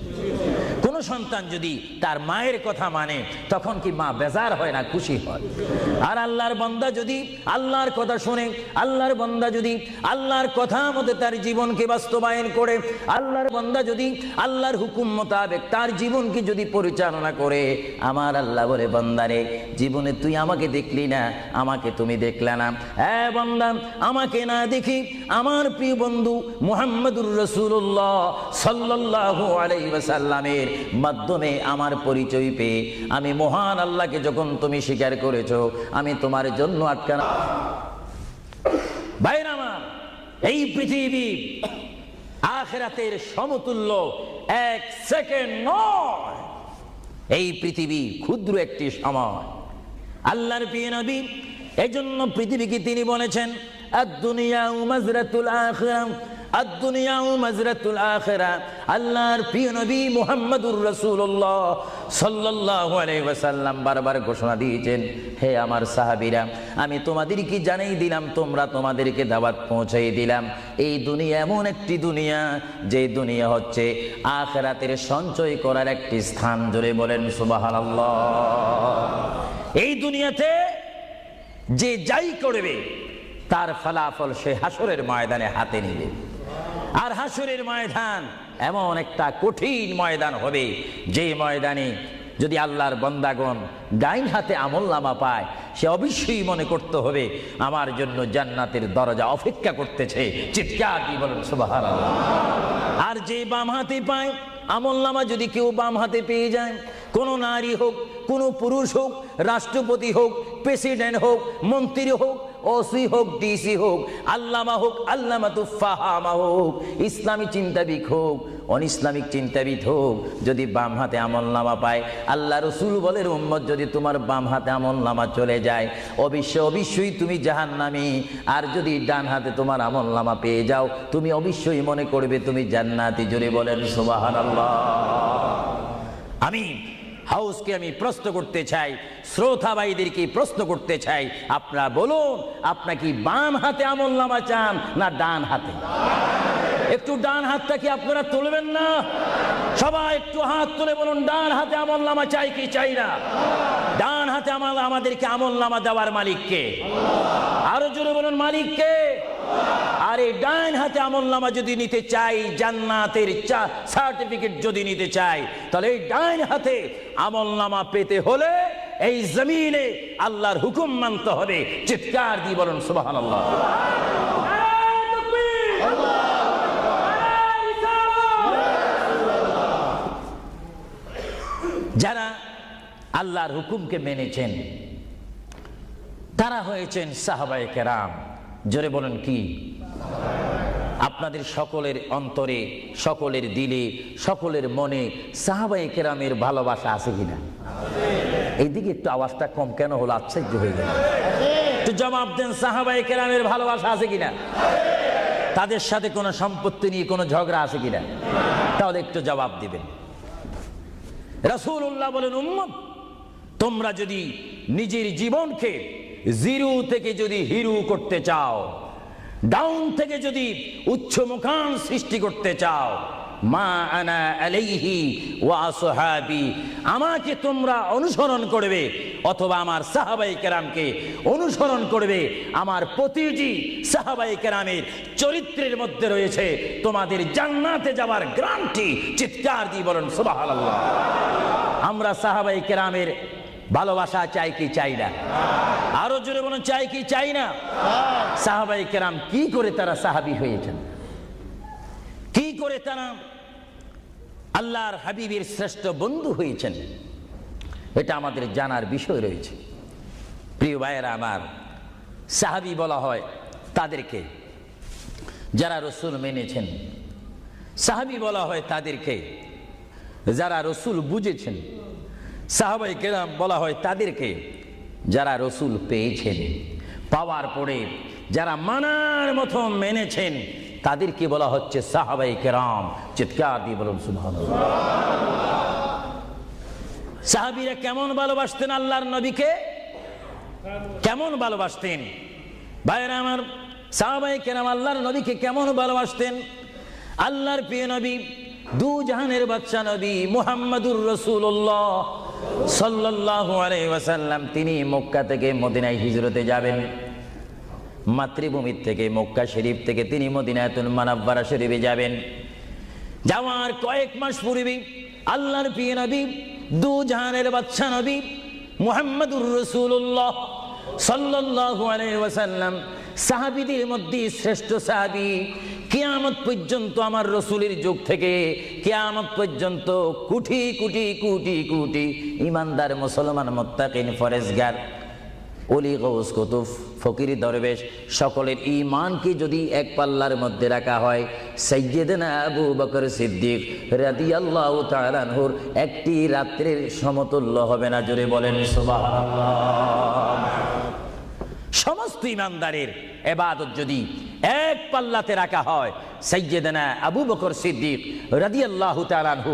[SPEAKER 1] কোন সন্তান যদি তার মায়ের কথা মানে, তখন কি মা বেজার হয় না খুশি হয়? আর আল্লাহর বান্দা যদি আল্লাহর কথা শুনে, আল্লাহর বান্দা যদি আল্লাহর কথা মতো তার জীবনকে বাস্তবায়ন করে, আল্লাহর বান্দা যদি আল্লাহর হুকুম মোতাবেক তার জীবনকে যদি পরিচালনা করে, আমার আল্লাহ বলে, বান্দারে জীবনে তুই আমাকে দেখলি না, আমাকে তুমি দেখলে না। হ্যাঁ বান্দা, আমাকে না দেখি আমার প্রিয় বন্ধু মুহাম্মদুর রাসূলুল্লাহ সাল্লাল্লাহু আলাইহি ওয়াসাল্লামের মাধ্যমে আমার পরিচয় পেয়ে আমি মহান আল্লাহকে যখন তুমি স্বীকার করেছো, আমি তোমার জন্য আটকানা। ভাইরা আমার, এই পৃথিবী আখিরাতের সমতুল্য এক সেকেন্ড নয়। এই পৃথিবী ক্ষুদ্র একটি সময়। আল্লাহর প্রিয় নবী এজন্য পৃথিবীকে তিনি বলেছেন, আদ-দুনিয়া মাজরাতুল আখিরা, আদ-দুনিয়া মাজরাতুল আখিরা। আল্লাহর প্রিয় নবী মুহাম্মদুর রাসূলুল্লাহ সাল্লাল্লাহু আলাইহি ওয়াসাল্লাম বারবার ঘোষণা দিয়েছেন, হে আমার সাহাবীরা, আমি তোমাদেরকে জানাই দিলাম, তোমরা তোমাদেরকে দাওয়াত পৌঁছাই দিলাম, এই দুনিয়া এমন একটি দুনিয়া, যে দুনিয়া হচ্ছে আখিরাতের সঞ্চয় করার একটি স্থান। জোরে বলেন সুবহানাল্লাহ। এই দুনিয়াতে যে যাই করবে তার ফলাফল সে হাসরের ময়দানে হাতে নেবে। আর হাসরের ময়দান এমন একটা কঠিন ময়দান হবে, যে ময়দানে যদি আল্লাহর বান্দাগণ ডাইন হাতে আমলনামা পায়, সে অবশ্যই মনে করতে হবে আমার জন্য জান্নাতের দরজা অপেক্ষা করতেছে। চিৎকার দিয়ে বলেন সুবহানাল্লাহ। আর যে বাম হাতে পায় আমলনামা, যদি কেউ বাম হাতে পেয়ে যায়, কোন নারী হোক, কোন পুরুষ হোক, রাষ্ট্রপতি হোক, প্রেসিডেন্ট হোক, মন্ত্রী হোক, ওসি হোক, ডিসি হোক, আল্লামা হোক, আল্লামাতুল ফাহামা হোক, ইসলামী চিন্তাবিদ হোক, অনইসলামিক চিন্তাবিদ হোক, যদি বাম হাতে আমলনামা পায়, আল্লাহ রাসূল বলেন, উম্মত যদি তোমার বাম হাতে আমলনামা চলে যায়, অবশ্যই তুমি জাহান্নামী। আর যদি ডান হাতে তোমার আমলনামা পেয়ে যাও, তুমি অবশ্যই মনে করবে তুমি জান্নাতি। জোরে বলেন সুবহানাল্লাহ। আমি হাউসকে আমি প্রশ্ন করতে চাই, শ্রোতা ভাইদেরকে প্রশ্ন করতে চাই, আপনারা বলুন, আপনারা কি বাম হাতে আমলনামা চান না ডান হাতে? একটু ডান হাতটা কি আপনারা তুলবেন না? সবাই একটু হাত তুলে বলুন, ডান হাতে আমলনামা চাই কি চাই না? ডান হাতে আমাদেরকে আমলনামা দেওয়ার মালিক কে? আরো জোরে বলুন, মালিক কে? আর এই ডান হাতে আমলনামা যদি নিতে চাই, জান্নাতের সার্টিফিকেট যদি নিতে চাই, তাহলে এই ডান হাতে আমলনামা পেতে হলে এই জমিনে আল্লাহর হুকুম মানতে হবে। চিৎকার দিয়ে বলুন সুবহানাল্লাহ। যারা আল্লাহর হুকুমকে মেনেছেন তারা হয়েছেন সাহাবায়ে কেরাম। জোরে বলেন কি? আপনাদের সকলের অন্তরে, সকলের দিলে, সকলের মনে সাহাবায়ে কেরামের ভালোবাসা আছে কিনা? এইদিকে একটু আওয়াজটা কম কেন হলো? আশ্চর্য হয়ে গেল। একটু জবাব দেন, সাহাবায়ে কেরামের ভালোবাসা আছে কিনা? তাদের সাথে কোনো সম্পত্তি নিয়ে কোনো ঝগড়া আছে কিনা? তাহলে একটু জবাব দিবেন। রাসূলুল্লাহ বলেন, উম্মত তোমরা যদি নিজের জীবনকে জিরো থেকে যদি হিরো করতে চাও, ডাউন থেকে যদি উচ্চ মুকাম সৃষ্টি করতে চাও, মা আনা আলাইহি ওয়া আসহাবি, আমাকে তোমরা অনুসরণ করবে অথবা আমার সাহাবায়ে কেরামকে অনুসরণ করবে। আমার প্রতিটি সাহাবায়ে কেরামের চরিত্রের মধ্যে রয়েছে তোমাদের জান্নাতে যাওয়ার গ্যারান্টি। চিৎকার দিয়ে বলেন সুবহানাল্লাহ। আমরা সাহাবায়ে কেরামের ভালোবাসা চাই কি চাই না? আরো জোরে বলুন, চাই কি চাই না? সাহাবায়ে কেরাম কি করে তারা সাহাবী হয়েছেন, কি করে তারা আল্লাহর হাবিবের শ্রেষ্ঠ বন্ধু হয়েছেন, এটা আমাদের জানার বিষয় রয়েছে। প্রিয় ভাইয়েরা আমার, সাহাবী বলা হয় তাদেরকে যারা রসুল মেনেছেন, সাহাবী বলা হয় তাদেরকে যারা রসুল বুঝেছেন, সাহাবায়ে কেরাম বলা হয় তাদেরকে যারা রসুল পেয়েছেন, পাওয়ার পরে যারা মানার মতো মেনেছেন, তাদেরকে বলা হচ্ছে সাহাবায়ে কেরাম। চিৎকার দিয়ে বলুন সুবহানাল্লাহ। সাহাবীরা কেমন ভালোবাসতেন আল্লাহর নবীকে, কেমন ভালোবাসতেন? ভাইরা আমার, সাহাবায়ে কেরাম আল্লাহর নবীকে কেমন ভালোবাসতেন? আল্লাহর প্রিয় নবী, দু জাহানের বাদশা নবী মুহাম্মাদুর রাসূলুল্লাহ সাল্লাল্লাহু আলাইহি ওয়াসাল্লাম, তিনি মক্কা থেকে মদিনায় হিজরতে যাবেন। মাতৃভূমি থেকে মক্কা শরীফ থেকে তিনি মদিনাতুল মুনাওয়ারা শরীফে যাবেন। যাওয়ার কয়েক মাস পূর্বে আল্লাহর প্রিয় নবী, দু জাহানের বাদশা নবী মুহাম্মাদুর রাসূলুল্লাহ সাল্লাল্লাহু আলাইহি ওয়াসাল্লাম, সাহাবীদের মধ্যে শ্রেষ্ঠ সাহাবী, কিয়ামত পর্যন্ত আমার রসুলের যুগ থেকে কিয়ামত পর্যন্ত কোটি কোটি কোটি কোটি ইমানদার মুসলমান মুত্তাকিন ফরেজগার ওলি গৌস কুতুব ফকির দরবেশ সকলের ঈমানকে যদি এক পাল্লার মধ্যে রাখা হয়, সাইয়্যিদনা আবু বকর সিদ্দিক রাদিয়াল্লাহু তাআলা আনহুর একটি রাত্রির সমতুল্য হবে না। জোরে বলেন সুবহানাল্লাহ। সমস্ত ঈমানদারের ইবাদত যদি এক পাল্লাতে রাখা হয়, সাইয়্যিদনা আবু বকর সিদ্দিক রাদিয়াল্লাহু তাআলা আনহু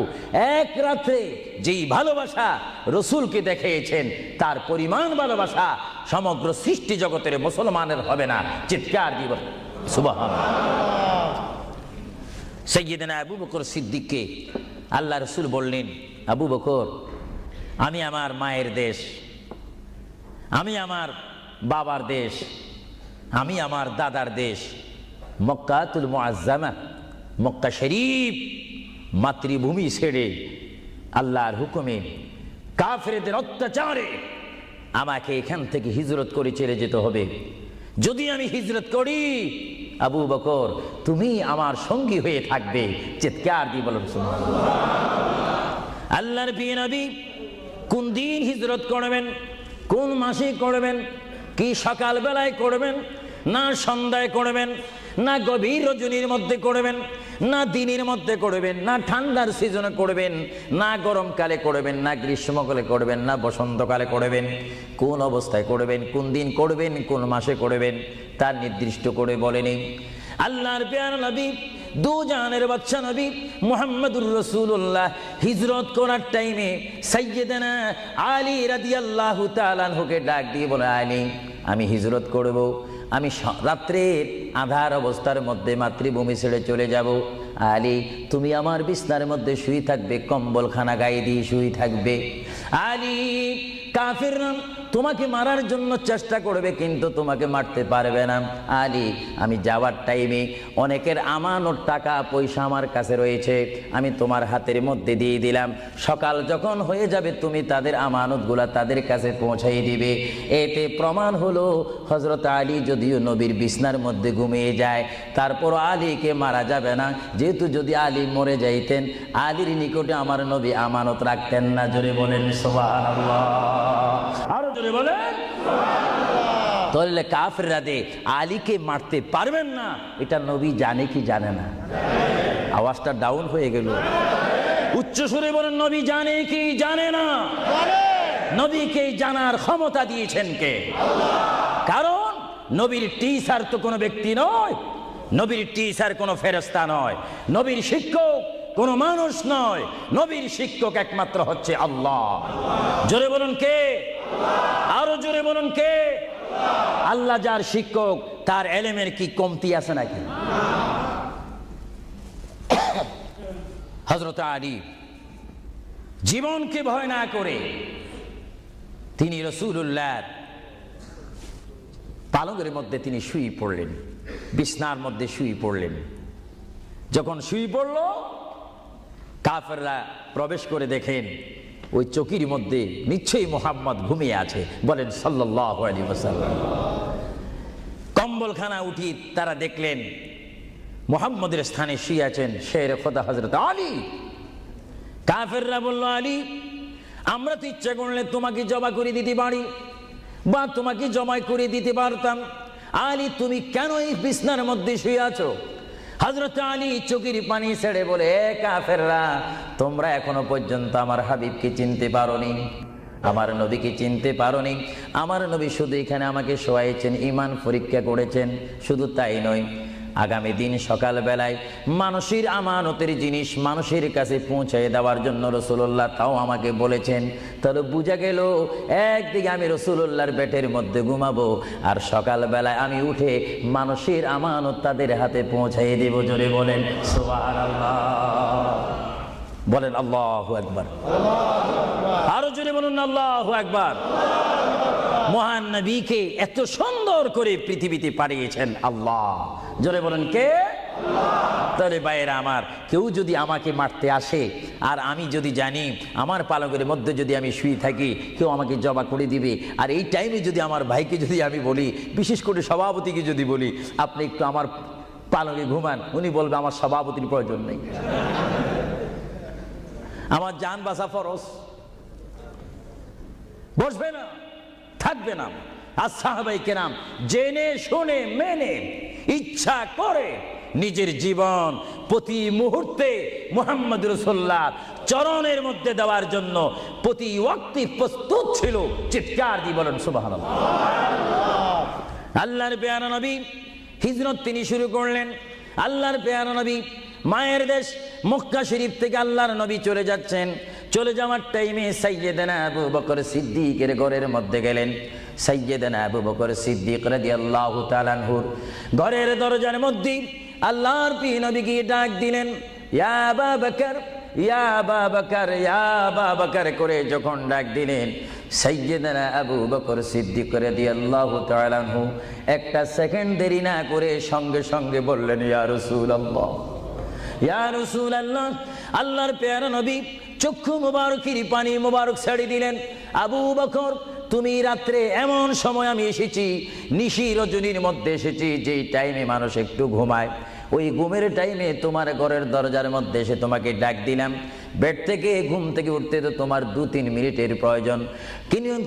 [SPEAKER 1] এক রাতে যেই ভালোবাসা রসুলকে দেখিয়েছেন, তার পরিমাণ ভালোবাসা সমগ্র সৃষ্টি জগতের মুসলমানের হবে না। চিৎকার দিব সুবহানাল্লাহ। সাইয়্যিদনা আবু বকর সিদ্দিককে আল্লাহ রসুল বললেন, আবু বকর, আমি আমার মায়ের দেশ, আমি আমার বাবার দেশ, আমি আমার দাদার দেশ মক্কাতুল মুআজ্জামা, মক্কা শরীফ মাতৃভূমি ছেড়ে আল্লাহর হুকুমে কাফেরদের অত্যাচারে আমাকে এখান থেকে হিজরত করে চলে যেতে হবে। যদি আমি হিজরত করি, আবু বকর তুমি আমার সঙ্গী হয়ে থাকবে। চিৎকার দিয়ে বলুন সুবহানাল্লাহ। আল্লাহর প্রিয় নবী কোন দিন হিজরত করবেন, কোন মাসে করবেন, কি সকাল বেলায় করবেন, না সন্ধ্যায় করবেন, না গভীর রজনীর মধ্যে করবেন, না দিনের মধ্যে করবেন, না ঠান্ডার সিজনে করবেন, না গরমকালে করবেন, না গ্রীষ্মকালে করবেন, না বসন্তকালে করবেন, কোন অবস্থায় করবেন, কোন দিন করবেন, কোন মাসে করবেন, তার নির্দিষ্ট করে বলেনি। আল্লাহর প্রিয় নবী, দু জাহানের বাদশা নবী মুহাম্মাদুর রাসূলুল্লাহ হিজরত করার টাইমে সাইয়্যিদানা আলী রাদিয়াল্লাহু তাআলা আনহুকে ডাক দিয়ে বলে, আলী, আমি হিজরত করব, আমি রাত্রের আধার অবস্থার মধ্যে মাতৃভূমি ছেড়ে চলে যাব। আলী, তুমি আমার বিছনার মধ্যে শুয়ে থাকবে, কম্বলখানা গায়ে দিয়ে শুয়ে থাকবে। আলী, কাফিররা তোমাকে মারার জন্য চেষ্টা করবে, কিন্তু তোমাকে মারতে পারবে না। আলী, আমি যাওয়ার টাইমে অনেকের আমানত টাকা পয়সা আমার কাছে রয়েছে, আমি তোমার হাতের মধ্যে দিয়ে দিলাম। সকাল যখন হয়ে যাবে, তুমি তাদের আমানতগুলা তাদের কাছে পৌঁছাই দিবে। এতে প্রমাণ হলো হযরত আলী যদিও নবীর বিছনার মধ্যে ঘুমিয়ে যায়, তারপর আলীকে মারা যাবে না, যেহেতু যদি আলী মরে যাইতেন, আলীর নিকটে আমার নবী আমানত রাখতেন না। জোরে বলেন সুবহানাল্লাহ। আরো জোরে বলেন সুবহানাল্লাহ। তাহলে কাফেররা দে আলীকে মারতে পারবেন না, এটা নবী জানে কি জানে না? আওয়াজটা ডাউন হয়ে গেল, উচ্চ সুরে বলেন, নবী জানে কি জানে না? নবীকে জানার ক্ষমতা দিয়েছেন কে? কারণ নবীর টিচার তো কোনো ব্যক্তি নয়, নবীর টিচার কোনো ফেরেশতা নয়, নবীর শিক্ষক কোনো মানুষ নয়, নবীর শিক্ষক একমাত্র হচ্ছে আল্লাহ। জোরে বলুন কে? আরো জোরে বলুন কে? আল্লাহ যার শিক্ষক তার এলেমের কি কমতি আছে নাকি? হযরত আলী জীবনকে ভয় না করে তিনি রাসূলুল্লাহ পালঙ্কের মধ্যে তিনি শুয়ে পড়লেন, বিছনার মধ্যে শুয়ে পড়লেন। যখন শুয়ে পড়ল, কাফেররা প্রবেশ করে দেখেন ওই চকির মধ্যে নিশ্চয়ই মুহাম্মদ ঘুমিয়ে আছে। বলেন সাল্লাল্লাহু আলাইহি ওয়াসাল্লাম। কম্বলখানা উঠি তারা দেখলেন মুহাম্মদের স্থানে শুয়ে আছেন শের খোদা হযরত আলী। কাফেররা বলল, আলী, আমরা তো ইচ্ছা করলে তোমাকে জবা করে দিতে পারি বা তোমাকে জমাই করে দিতে পারতাম। আলী, তুমি কেন এই বিছনার মধ্যে শুয়ে আছো? হযরত আলী চোখের পানি ছেড়ে বলে, কাফেররা, তোমরা এখনো পর্যন্ত আমার হাবিবকে চিনতে পারোনি, আমার নবীকে চিনতে পারোনি। আমার নবী শুধু এখানে আমাকে শোয়াইছেন, ঈমান পরীক্ষা করেছেন। শুধু তাই নয়, আগামী দিন সকালবেলায় মানুষের আমানতের জিনিস মানুষের কাছে পৌঁছে দেওয়ার জন্য রাসূলুল্লাহ তাও আমাকে বলেছেন। তাহলে বুঝা গেল, একদিকে আমি রাসূলুল্লাহর পেটের মধ্যে ঘুমাবো, আর সকালবেলায় আমি উঠে মানুষের আমানত তাদের হাতে পৌঁছাই দেব। জোরে বলেন সুবহানাল্লাহ। বলেন আল্লাহু আকবার। আরো জোরে বলুন আল্লাহু আকবার। মহান নবীকে এত সুন্দর করে পৃথিবীতে পাঠিয়েছেন আল্লাহ। জোরে বলেন কে? তাহলে ভাইয়েরা আমার, কেউ যদি আমাকে মারতে আসে আর আমি যদি জানি আমার পালকের মধ্যে যদি আমি শুয়ে থাকি, কেউ আমাকে জবা করে দিবে, আর এই টাইমে যদি আমার ভাইকে যদি আমি বলি, বিশেষ করে সভাপতিকে যদি বলি, আপনি একটু আমার পালকে ঘুমান, উনি বলবে আমার সভাপতির প্রয়োজন নেই, আমার জান বাঁচা ফরজ, বসবে না, থাকবে না। আর সাহাবায়ে কেরাম জেনে শুনে মেনে ইচ্ছা করে নিজের জীবন প্রতি মুহূর্তে মুহাম্মদ রাসূলুল্লাহ চরণের মধ্যে দেওয়ার জন্য প্রতি ওয়াক্তে প্রস্তুত ছিল। চিৎকার দিয়ে বলেন সুবহানাল্লাহ। আল্লাহর পেয়ারা নবী হিজরত তিনি শুরু করলেন। আল্লাহর পেয়ারা নবী মায়ের দেশ মক্কা শরীফ থেকে আল্লাহর নবী চলে যাচ্ছেন। চলে যাওয়ার টাইমে সাইয়্যিদানা আবু বকর সিদ্দিকের ঘরের মধ্যে গেলেন। সাইয়্যিদানা আবু বকর সিদ্দিক রাদিয়াল্লাহু তাআলা আনহুর ঘরের দরজার মধ্যে আল্লাহর প্রিয় নবীকে ডাক দিলেন, ইয়া আবু বকর, ইয়া আবু বকর, ইয়া আবু বকর করে যখন ডাক দিলেন, সাইয়্যিদানা আবু বকর সিদ্দিক রাদিয়াল্লাহু তাআলা আনহু একটা সেকেন্ড দেরি না করে সঙ্গে সঙ্গে বললেন, ইয়া রাসূলুল্লাহ, ইয়া রাসূলুল্লাহ। আল্লাহর প্যারা নবী চক্ষু মুবারকের পানি মুবারক ছেড়ে দিলেন, আবু বকর, তুমি রাত্রে এমন সময় আমি এসেছি, নিশি রজনীর মধ্যে এসেছি, যেই টাইমে মানুষ একটু ঘুমায়, ওই ঘুমের টাইমে তোমার ঘরের দরজার মধ্যে এসে তোমাকে ডাক দিলাম। বেড থেকে ঘুম থেকে উঠতে তো তোমার 2-3 মিনিটের প্রয়োজন,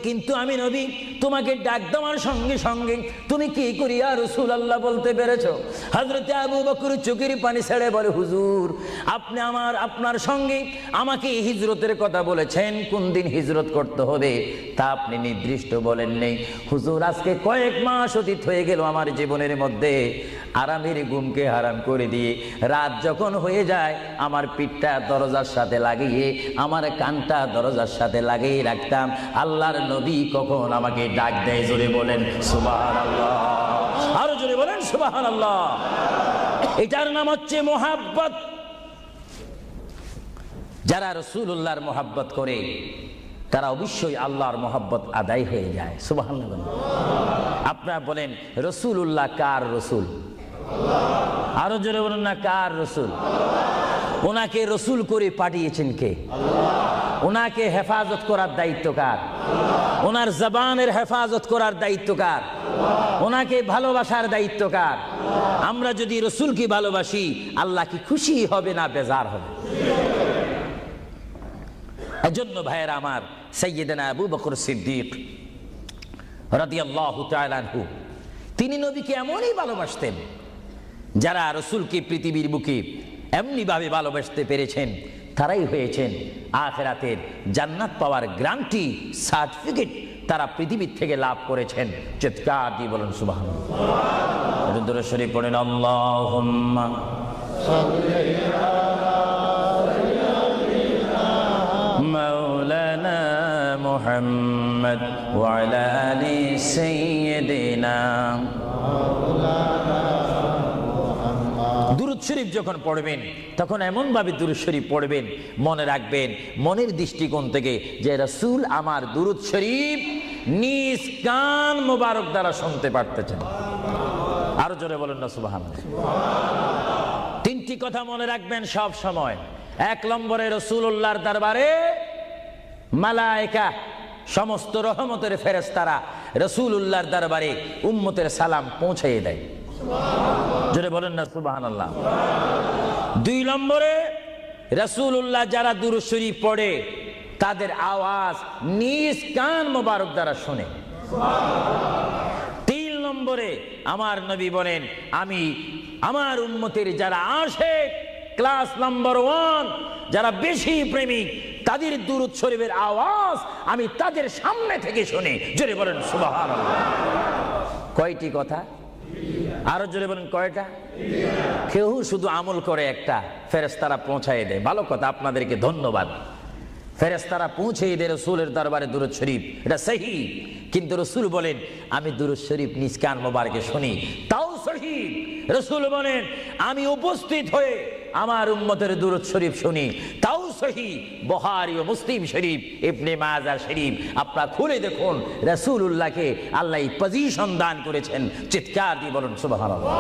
[SPEAKER 1] কিন্তু আমি নবী তোমাকে ডাক দেওয়ার সঙ্গে সঙ্গে তুমি কি করি ইয়া রাসূলুল্লাহ বলতে পেরেছো? হযরত আবু বকর চোখের পানি ছেড়ে বলে, হুজুর, আপনি আপনার সঙ্গে আমাকে হিজরতের কথা বলেছেন, কোন দিন হিজরত করতে হবে তা আপনি নির্দিষ্ট বলেন নেই। হুজুর, আজকে কয়েক মাস অতীত হয়ে গেল আমার জীবনের মধ্যে, আরামের ঘুমকে হারাম করে দিয়ে রাত যখন হয়ে যায় আমার পিঠটা দরজার সাথে লাগিয়ে আমার কানটা দরজার সাথে লাগিয়ে রাখতাম, আল্লাহর নবী কখন আমাকে ডাক দেয়। জোরে বলেন সুবহানাল্লাহ। আরো জোরে বলেন সুবহানাল্লাহ। এটার নাম হচ্ছে মোহাব্বত। যারা রাসূলুল্লাহর মোহাব্বত করে তারা অবশ্যই আল্লাহর মোহাব্বত আদায় হয়ে যায়। সুবহানাল্লাহ। আপনারা বলেন রাসূলুল্লাহ কার রাসূল? আরো জোরে বলুন না, কার রাসূল? ওনাকে রাসূল করে পাঠিয়েছেন কে? ওনাকে হেফাজত করার দায়িত্ব কার? ওনার জবানের হেফাজত করার দায়িত্ব কার? ওনাকে ভালোবাসার দায়িত্ব কার? আমরা যদি রাসূলকে ভালোবাসি, আল্লাহ কি খুশি হবে না বেজার হবে? এজন্য ভাইয়েরা আমার, সাইয়্যিদানা আবু বকর সিদ্দিক রাদিয়াল্লাহু তাআলা আনহু তিনি নবীকে এমনই ভালোবাসতেন, যারা রাসূলকে পৃথিবীর বুকে এমনি ভাবে ভালোবাসতে পেরেছেন তারাই হয়েছেন আখিরাতের জান্নাত পাওয়ার গ্যারান্টি সার্টিফিকেট তারা পৃথিবীর থেকে লাভ করেছেন। চিৎকার দিয়ে বলেন সুবহানাল্লাহ। দরুদ শরীফ পড়েন, আল্লাহুম্মা সাল্লি আলা মাওলানা মুহাম্মদ ওয়া আলা আলি সাইয়্যিদিনা। দুরূদ শরীফ যখন পড়বেন তখন এমন ভাবে দুরূদ শরীফ পড়বেন, মনে রাখবেন মনের দৃষ্টিকোণ থেকে যে রাসূল আমার দুরূদ শরীফ নিজ কান মোবারক দ্বারা শুনতে পারতেছেন। আরো জোরে বলেন না সুবহানাল্লাহ। তিনটি কথা মনে রাখবেন সব সময়। এক নম্বরে রাসূলুল্লাহর দরবারে মালায়েকা সমস্ত রহমতের ফেরেশতারা রাসূলুল্লাহর দরবারে উম্মতের সালাম পৌঁছিয়ে দেয়। জোরে বলেন না সুবহানাল্লাহ। দুই নম্বরে রাসূলুল্লাহ যারা দুরূদ শরীফ পড়ে তাদের আওয়াজ নিজ কান মোবারক দ্বারা শুনে। তিন নম্বরে আমার নবী বলেন আমি আমার উম্মতের যারা আশিক ক্লাস নাম্বার 1 যারা বেশি প্রেমিক তাদের দুরূদ শরীফের আওয়াজ আমি তাদের সামনে থেকে শুনি। জোরে বলেন সুবহানাল্লাহ। কয়টি কথা? আরো জোরে বলেন কয়টা? কেউ শুধু আমল করে একটা, ফেরেশতারা পৌঁছায় দেয়। ভালো কথা, আপনাদেরকে ধন্যবাদ। ফেরেশতারা পৌঁছে দেয় রাসূলের দরবারে দুরূদ শরীফ, এটা সহিহ। কিন্তু রাসূল বলেন আমি দুরূদ শরীফ নিজ কান মোবারকে শুনি, তাও সহিহ। রাসূল বলেন আমি উপস্থিত হয়ে আমার উম্মতের দুরূদ শরীফ শুনি, তাও সহিহ। বুখারী ও মুসলিম শরীফ, ইবনে মাজাহ শরীফ আপনারা খুলে দেখুন। রাসূলুল্লাহকে আল্লাহ এই পজিশন দান করেছেন। চিৎকার দিয়ে বলুন সুবহানাল্লাহ।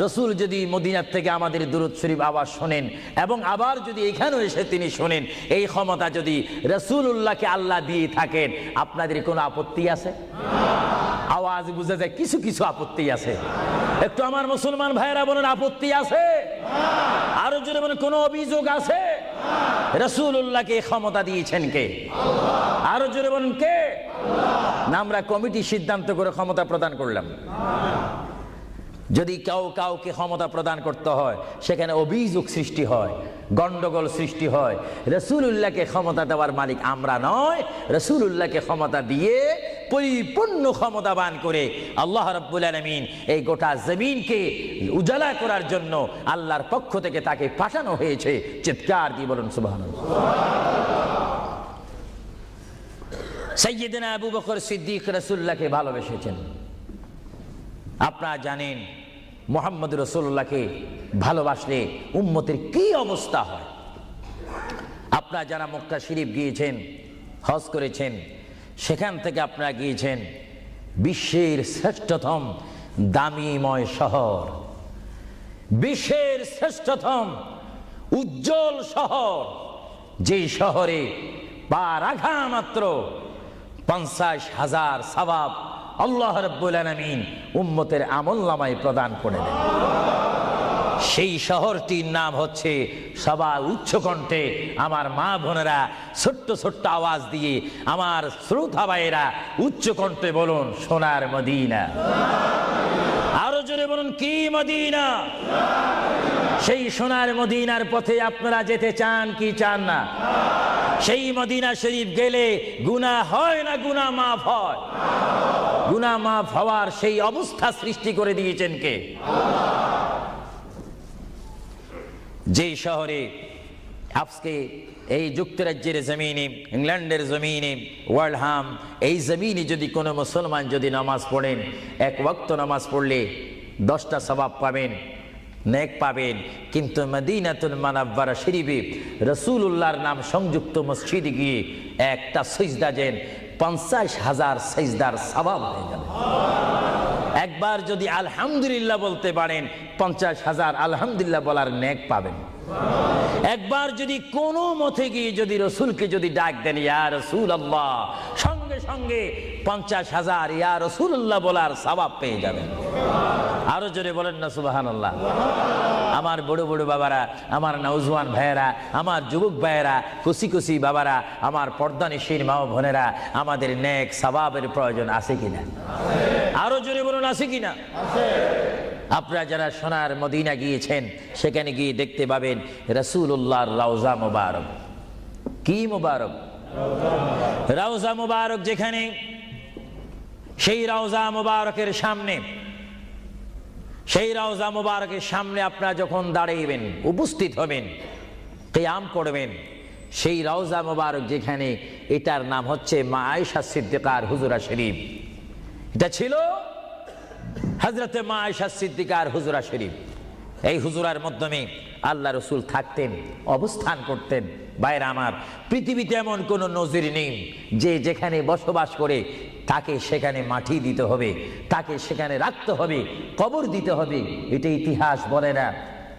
[SPEAKER 1] রাসূল যদি মদিনার থেকে আমাদের দুরূদ শরীফ আওয়াজ শোনেন এবং আবার যদি এখানেও এসে তিনি শোনেন, এই ক্ষমতা যদি রাসূলুল্লাহকে আল্লাহ দিয়ে থাকেন, আপনাদের কোনো আপত্তি আছে? আওয়াজ বুঝা যায় কিছু কিছু আপত্তি আছে। একটু আমার মুসলমান ভাইয়েরা বলেন আপত্তি আছে? আরো জোরে বলেন কোনো অভিযোগ আছে? রাসূলুল্লাহকে ক্ষমতা দিয়েছেন কে? আরো জোরে বলেন কে? না আমরা কমিটি সিদ্ধান্ত করে ক্ষমতা প্রদান করলাম? যদি কাউকে ক্ষমতা প্রদান করতে হয় সেখানে অভিযোগ সৃষ্টি হয়, গন্ডগোল সৃষ্টি হয়। রাসূলুল্লাহকে ক্ষমতা দেওয়ার মালিক আমরা নয়। রাসূলুল্লাহকে ক্ষমতা দিয়ে পরিপূর্ণ ক্ষমতাবান করে আল্লাহ রাব্বুল আলামিন এই গোটা জমিনকে উজালা করার জন্য আল্লাহর পক্ষ থেকে তাকে পাঠানো হয়েছে। চিৎকার দিয়ে বলুন সুবহানাল্লাহ। সাইয়্যিদনা আবু বকর সিদ্দিক রাসূলুল্লাহকে ভালোবেসেছেন। আপনারা জানেন মুহাম্মদ রাসূলুল্লাহকে ভালোবাসলে উম্মতের কি অবস্থা হয়। আপনারা যারা মক্কা শরীফ গিয়েছেন, হজ করেছেন, সেখান থেকে আপনারা গিয়েছেন বিশ্বের শ্রেষ্ঠতম দামিময় শহর, বিশ্বের শ্রেষ্ঠতম উজ্জ্বল শহর, যে শহরে পা রাখা মাত্র 50,000 সওয়াব আল্লাহ রাব্বুল আলামিন উম্মতের আমলনামায় প্রদান করে দেন। সেই শহরটির নাম হচ্ছে, সবাই উচ্চ কণ্ঠে আমার মা বোনেরা ছোট্ট ছোট্ট আওয়াজ দিয়ে আমার শ্রোতা ভাইয়েরা উচ্চ কণ্ঠে বলুন সোনার মদিনা। আরো জোরে বলুন কি মদিনা? সেই সোনার মদিনার পথে আপনারা যেতে চান কি চান না? সেই মদিনা শরীফ গেলে গুনাহ হয় না গুনাহ মাফ হয়? গুনাহ মাফ হওয়ার সেই অবস্থা সৃষ্টি করে দিয়েছেন কে? যে শহরে আজকে এই যুক্তরাজ্যের জমিনে, ইংল্যান্ডের জমিনে, ওয়ার্ল্ডহাম এই জমিনে যদি কোনো মুসলমান যদি নামাজ পড়েন, এক ওয়াক্ত নামাজ পড়লে 10টা সওয়াব পাবেন, নেক পাবেন। কিন্তু মদিনাতুল মুনাওয়ারা শরীফে রাসূলুল্লাহর নাম সংযুক্ত মসজিদে গিয়ে একটা সিজদা দেন, 50,000 সিজদার সওয়াব হয়ে যাবে। একবার যদি আলহামদুলিল্লাহ বলতে পারেন 50,000 আলহামদুলিল্লাহ বলার নেক পাবেন। একবার যদি কোনো মতে গিয়ে যদি রাসূলকে যদি ডাক দেন ইয়া রাসূলুল্লাহ, সঙ্গে সঙ্গে 50,000 ইয়া রাসূলুল্লাহ বলার সওয়াব পেয়ে যাবেন। আরো জোরে বলেন না সুবহানাল্লাহ। আমার বড় বড় বাবারা, আমার নওজওয়ান ভাইয়েরা, আমার যুবক ভাইয়েরা, খুশি খুশি বাবারা, আমার পর্দানিশীন মা ও বোনেরা, আমাদের নেক সওয়াবের প্রয়োজন আছে কিনা? আরো জোরে বলুন আছে কিনা? আপনারা যারা সোনার মদিনা গিয়েছেন সেখানে গিয়ে দেখতে পাবেন রাসূলুল্লাহর রওজা মুবারক। কি মুবারক? রওজা মুবারক। যেখানে সেই রওজা মুবারকের সামনে, সেই রওজা মুবারকের সামনে আপনারা যখন দাঁড়াইবেন, উপস্থিত হবেন, কিয়াম করবেন, সেই রওজা মোবারক যেখানে, এটার নাম হচ্ছে মা আয়েশা সিদ্দিকার হুজরা শরীফ। এটা ছিল হযরতে মা আয়েশা সিদ্দিকার হুজরা শরীফ। এই হুজরার মাধ্যমে আল্লাহ রসুল থাকতেন, অবস্থান করতেন। ভাইরা আমার, পৃথিবীতে এমন কোনো নজির নেই যে যেখানে বসবাস করে তাকে সেখানে মাটি দিতে হবে, তাকে সেখানে রাখতে হবে, কবর দিতে হবে। এটা ইতিহাস বলে না,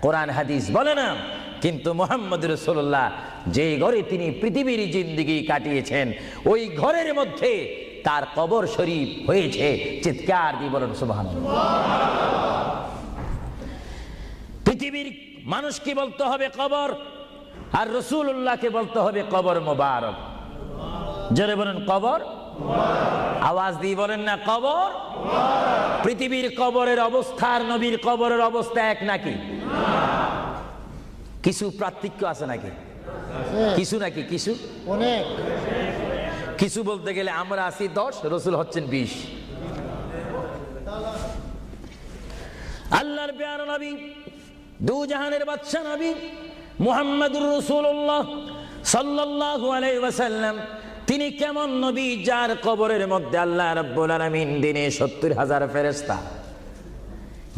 [SPEAKER 1] কোরআন হাদিস বলে না। কিন্তু মুহাম্মদ রাসূলুল্লাহ যে ঘরে তিনি পৃথিবীর জিন্দেগি কাটিয়েছেন, ওই ঘরের মধ্যে তার কবর শরীফ হয়েছে। চিৎকার দিয়ে বলুন সুবহানাল্লাহ। পৃথিবীর মানুষকে বলতে হবে কবর, আর রাসূলুল্লাহকে বলতে হবে কবর মোবারক। জোরে বলেন কবর, আওয়াজ দিয়ে বলেন না কবর। পৃথিবীর কবরের অবস্থা আর নবীর কবরের অবস্থা এক নাকি? কিছু পার্থক্য আছে নাকি? কিছু নাকি? কিছু
[SPEAKER 4] অনেক।
[SPEAKER 1] কিছু বলতে গেলে আমরা আছি 10, রসুল হচ্ছেন 20। আল্লাহর প্যারা নবী, দু জাহানের বাদশা নবী মুহাম্মদুর রাসূলুল্লাহ সাল্লাল্লাহু আলাইহি ওয়াসাল্লাম, তিনি কেমন নবী যার কবরের মধ্যে আল্লাহ রাব্বুল আলামিন দিনে 70,000 ফেরেশতা,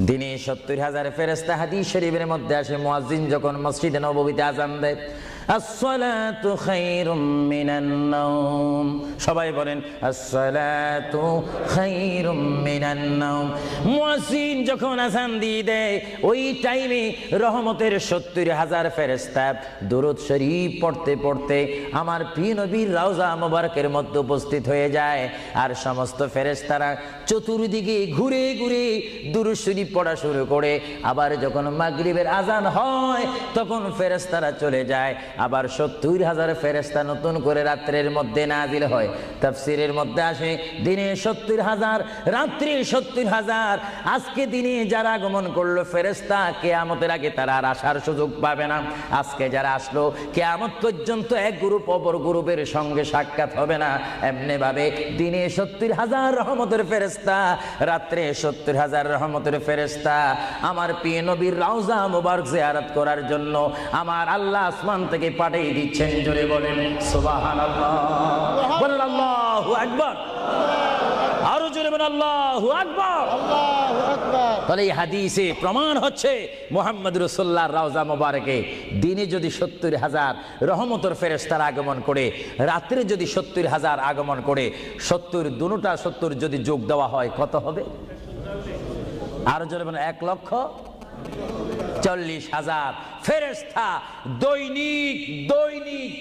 [SPEAKER 1] দিনে 70,000 ফেরেশতা। হাদিস শরীফের মধ্যে আসে, মুয়াজ্জিন যখন মসজিদে নববীতে আযান দেয়, আসসালাতু খায়রুম মিনান নাওম, সবাই বলেন আসসালাতু খায়রুম মিনান নাওম। মুয়াজ্জিন যখন আযান দিয়ে দেয়, ওই টাইমে রহমতের 70,000 ফেরেশতা দুরূদ শরীফ পড়তে পড়তে আমার প্রিয় নবীর রওজা মোবারকের মধ্যে উপস্থিত হয়ে যায়। আর সমস্ত ফেরেশতারা চতুর্দিকে ঘুরে ঘুরে দুরূদ শরীফ পড়া শুরু করে। আবার যখন মাগরিবের আযান হয়, তখন ফেরেশতারা চলে যায়। আবার 70,000 ফেরেশতা নতুন করে রাত্রের মধ্যে নাজিল হয়। তাফসীরের মধ্যে আসে, দিনে 70,000, রাত্রে 70,000। আজকে দিনে যারা আগমন করলো ফেরেশতা, কিয়ামতের আগে তারা আর আসার সুযোগ পাবে না। আজকে যারা আসলো, কিয়ামত পর্যন্ত এক গ্রুপ অপর গ্রুপের সঙ্গে সাক্ষাৎ হবে না। এমনি ভাবে দিনে 70,000 রহমতের ফেরেশতা, রাত্রে 70,000 রহমতের ফেরেশতা আমার প্রিয় নবীর রওজা মুবারক জিয়ারত করার জন্য আমার আল্লাহ আসমান থেকে পাঠিয়ে দিচ্ছেন। জোরে বলেন সুবহানাল্লাহ, বলেন আল্লাহু আকবার, আরো জোরে বলেন আল্লাহু আকবার,
[SPEAKER 4] আল্লাহু আকবার।
[SPEAKER 1] তাহলে এই হাদিসে প্রমাণ হচ্ছে মুহাম্মদ রাসূলুল্লাহর রওজা মোবারকে দিনে যদি 70,000 রহমতের ফেরেশতারা আগমন করে, রাত্রে যদি 70,000 আগমন করে, 70 দুটোটা 70 যদি যোগ দেওয়া হয় কত হবে? আরো জোরে বলেন 1,40,000 ফেরেশতা দৈনিক দৈনিক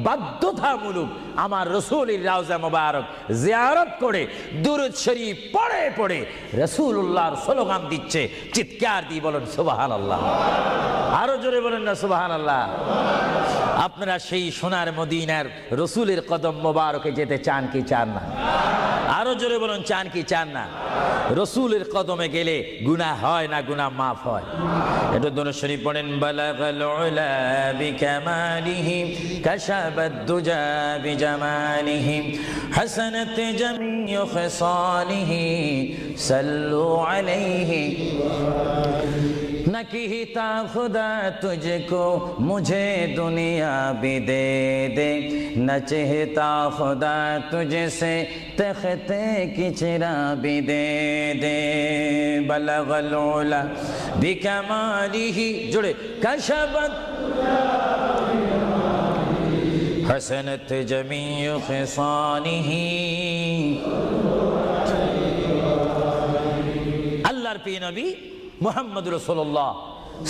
[SPEAKER 1] বাধ্যতামূলক আমার রাসূলের রওজা মোবারক জিয়ারত করে দুরূদ শরীফ পড়ে পড়ে রাসূলুল্লাহর স্লোগান দিচ্ছে। চিৎকার দিয়ে বলেন সুবহানাল্লাহ, আরো জোরে বলেন না সুবহানাল্লাহ। আপনারা সেই সোনার মদিনার রাসূলের কদম মোবারকে যেতে চান কি চান না? আরো জোরে বলেন চান কি চান না? রাসূলের কদমে গেলে গুনাহ হয় না, গুনাহ মাফ হয়। এটা দরুদ শরীফ পড়েন, বালাগাল উলা বিকামালিহি কাশাবাদ দুজা বিজামালিহি হাসানাত জামিউ খিসালিহি সাল্লু আলাইহি नकीता खुदा तुझको मुझे दुनिया भी दे दे, न चाहता खुदा तुझसे तख्ते की चिरा भी दे दे। बलगल उला बिकमालिही, जुड़े कशबत हसनत जमीउ खिसानिही। अल्लाहर प्रिय नबी মুহাম্মদ রাসূলুল্লাহ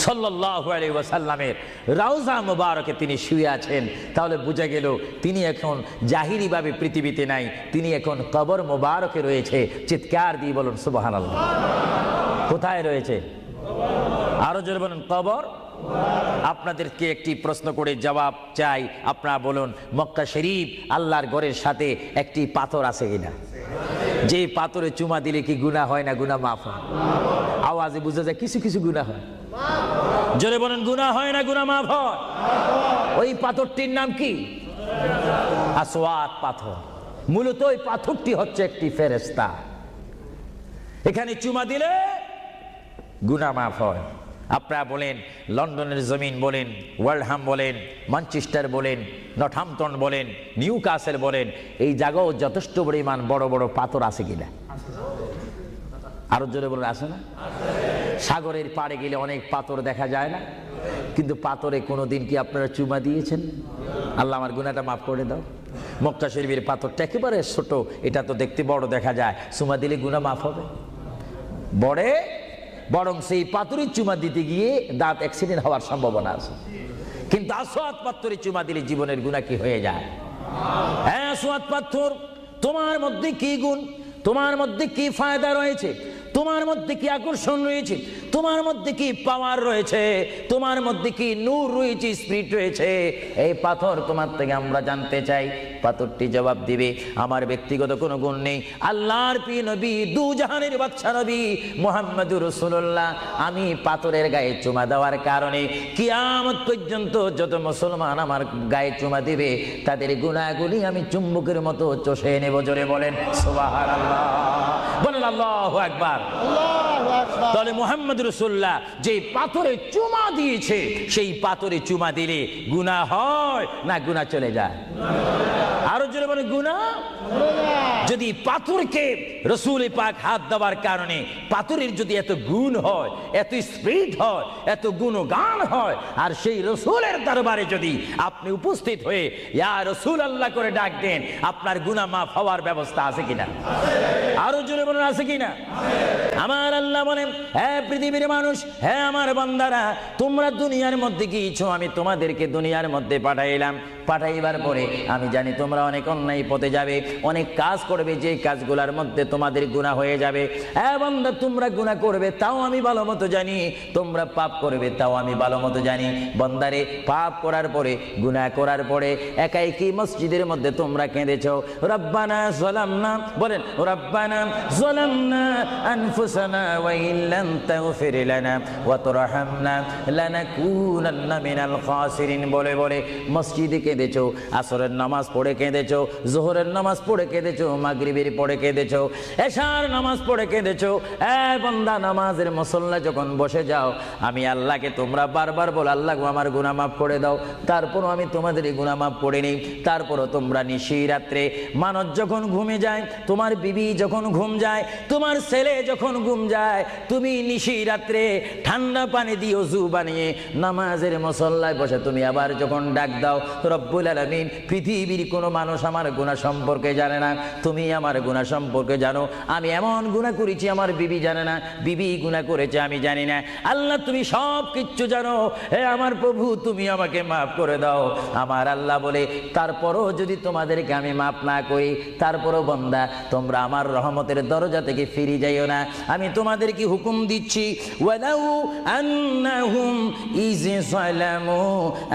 [SPEAKER 1] সাল্লাল্লাহু আলাইহি ওয়াসাল্লামের রওজা মুবারকে তিনি শুয়ে আছেন। তাহলে বোঝা গেল তিনি এখন জাহিরি ভাবে পৃথিবীতে নাই, তিনি এখন কবর মুবারকে রয়েছে। চিৎকার দিয়ে বলুন সুবহানাল্লাহ। কোথায় রয়েছে? আরো জোরে বলুন কবর। আপনাদেরকে একটি প্রশ্ন করে জবাব চাই, আপনারা বলুন, মক্কা শরীফ আল্লাহর ঘরের সাথে একটি পাথর আছে কিনা? যে পাথরে চুমা দিলে কি গুনাহ হয় না গুনাহ মাফ হয়? আওয়াজে বোঝা যায় কিছু কিছু গুনাহ হয়। জোরে বলেন গুনাহ হয় না গুনাহ মাফ হয়? ওই পাথরটির নাম কি? আসওয়াদ পাথর। মূলত ওই পাথরটি হচ্ছে একটি ফেরেশতা। এখানে চুমা দিলে গুনাহ মাফ হয়, আপনারা বলেন, লন্ডনের জমিন বলেন, ওয়ার্ল্ডহাম বলেন, ম্যানচেস্টার বলেন, নর্থহ্যাম্পটন বলেন, নিউ কাসেল বলেন, এই জায়গাও যথেষ্ট পরিমাণ বড় বড় পাথর আছে কিনা? আরো জোরে বলেন, আছে না? সাগরের পাড়ে গেলে অনেক পাথর দেখা যায় না? কিন্তু পাথরে কোনোদিন কি আপনারা চুমা দিয়েছেন? আল্লাহ আমার গুনাহটা মাফ করে দাও। মক্কা শরীফের পাথরটা একেবারে ছোট, এটা তো দেখতে বড় দেখা যায়, চুমা দিলে গুনাহ মাফ হবে? বরং সেই পাথরে চুমা দিতে গিয়ে দাঁত অ্যাক্সিডেন্ট হওয়ার সম্ভাবনা আছে। কিন্তু আসওয়াদ পাথরে চুমা দিলে জীবনের গুনাহ কি হয়ে যায়? হ্যাঁ, আসওয়াদ পাথর, তোমার মধ্যে কি গুণ, তোমার মধ্যে কি ফায়দা রয়েছে, তোমার মধ্যে কি আকর্ষণ রয়েছে, তোমার মধ্যে কি পাওয়ার রয়েছে, তোমার মধ্যে কি নূর রয়েছে, স্পিরিট রয়েছে, এই পাথর তোমার থেকে আমরা জানতে চাই। পাথরটি জবাব দিবে, আমার ব্যক্তিগত কোনো গুণ নেই, আল্লাহর প্রিয় নবী, দু জাহানের বাদশা নবী মুহাম্মদুর রাসূলুল্লাহ, আমি পাথরের গায়ে চুমা দেওয়ার কারণে কিয়ামত পর্যন্ত যত মুসলমান আমার গায়ে চুমা দিবে তাদের গুনাহগুলি আমি চুম্বকের মতো চষে নেব। জোরে বলেন সুবহানাল্লাহ, বলেন আল্লাহু আকবার।
[SPEAKER 4] আল্লাহু আকবার।
[SPEAKER 1] তাহলে মুহাম্মদ রাসূলুল্লাহ যে পাথরে চুমা দিয়েছে, সেই পাথরে চুমা দিলে গুনাহ হয় না গুনাহ চলে যায়? আরো জোরে বলেন, গুনাহ। যদি পাথরকে রাসূল পাক হাত দেওয়ার কারণে পাথরের যদি এত গুণ হয়, এত স্পিরিট হয়, এত গুণগান হয়, আর সেই রাসূলের দরবারে যদি আপনি উপস্থিত হয়ে ইয়া রাসূলুল্লাহ করে ডাক দেন, আপনার গুনাহ মাফ হওয়ার ব্যবস্থা আছে কিনা? আরো জোরে বলেন, আছে কিনা? আমার আল্লাহ বলেন, হ্যাঁ পৃথিবীর মানুষ, হ্যাঁ আমার বান্দারা, তোমরা দুনিয়ার মধ্যে গিয়েছো, আমি তোমাদেরকে দুনিয়ার মধ্যে পাঠাইলাম। পাঠাইবার পরে আমি জানি তোমরা অনেক অন্যায় পথে যাবে, অনেক কাজ করবে, যে কাজগুলোর মধ্যে তোমাদের গুনাহ হয়ে যাবে। হ্যাঁ বান্দা, তোমরা গুনাহ করবে তাও আমি ভালো মতো জানি, তোমরা পাপ করবে তাও আমি ভালো মতো জানি। বান্দারে, পাপ করার পরে, গুনাহ করার পরে একাই কি মসজিদের মধ্যে তোমরা কেঁদেছো, রব্বানা যালামনা, বলেন রব্বানা যালামনা আনফুসানা ওয়া ইল্লাম তাগফির লানা ওয়া তুরহামনা লানাকুনান্না মিনাল খাসিরিন বলে বলে মসজিদে কেঁদেছো, আসরের নামাজ পড়ে কেঁদেছো, যোহরের নামাজ পড়ে কেঁদেছো, মাগরিবের পড়ে কেঁদেছো, এশার নামাজ পড়ে কেঁদেছো। এ বান্দা, নামাজের মুসল্লা যখন বসে যাও, আমি আল্লাহকে তোমরা বারবার বল, আল্লাহ আমার গুনাহ মাফ করে দাও। তারপরও আমি তোমাদের গুনাহ মাফ করে নিই। তারপরও তোমরা নিশি রাত্রে, মানুষ যখন ঘুমে যায়, তোমার বিবি যখন ঘুম যায়, তোমার ছেলে যখন ঘুম যায়, তুমি নিশি রাত্রে ঠান্ডা পানি দিয়ে ওযু বানিয়ে নামাজের মুসল্লায় বসে তুমি আবার যখন ডাক দাও, রব্বুল আলামিন, পৃথিবীর কোনো মানুষ আমার গুনাহ সম্পর্কে জানে না, তুমি আমার গুনাহ সম্পর্কে জানো। আমি এমন গুনাহ করেছি আমার বিবি জানে না, বিবি গুনাহ করেছে আমি জানি না। আল্লাহ, তুমি সব কিচ্ছু জানো। হে আমার প্রভু, তুমি আমাকে মাফ করে দাও। আমার আল্লাহ বলে, তারপরও যদি তোমাদেরকে আমি মাফ না করি, তারপরও বান্দা, তোমরা আমার রহমতের দরজা থেকে ফিরে যাইও না। আমি তোমাদেরকে হুকুম দিচ্ছি, ওয়ালাউ আন্নাহুম ইয যালামু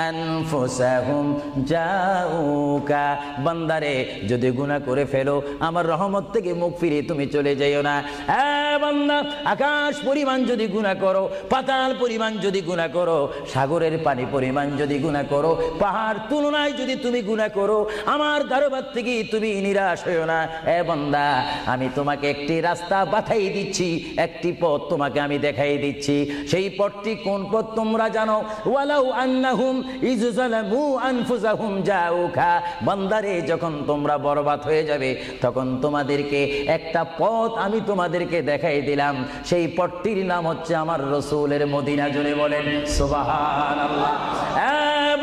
[SPEAKER 1] আনফুসাহুম জাউকা, বান্দারে, যদি গুনাহ করে ফেলো, আমার রহমত থেকে মুখ ফিরে তুমি চলে যাইও না। হ্যাঁ বান্দা, আকাশ পরিমাণ যদি গুনাহ করো, পাতাল পরিমাণ যদি গুনাহ করো, সাগরের পানি পরিমাণ যদি গুনাহ করো, পাহাড় তুলনায় যদি তুমি গুনাহ করো, আমার দরবার থেকে তুমি নিরাশ হইও না। এ বান্দা, আমি তোমাকে একটি রাস্তা বাতাই দিচ্ছি, একটি পথ তোমাকে আমি দেখাই দিচ্ছি। সেই পথটি কোন পথ তোমরা জানো? ওয়ালাউ আন্নাহুম ইয যালামু আনফুসাহুম জাউকা, বান্দারে, যখন তোমরা বরবাদ হয়ে যাবে, তখন তোমাদেরকে একটা পথ আমি তোমাদেরকে দেখাই দিলাম। সেই পথটির নাম হচ্ছে আমার রাসূলের মদিনা। জোরে বলেন সুবহানাল্লাহ।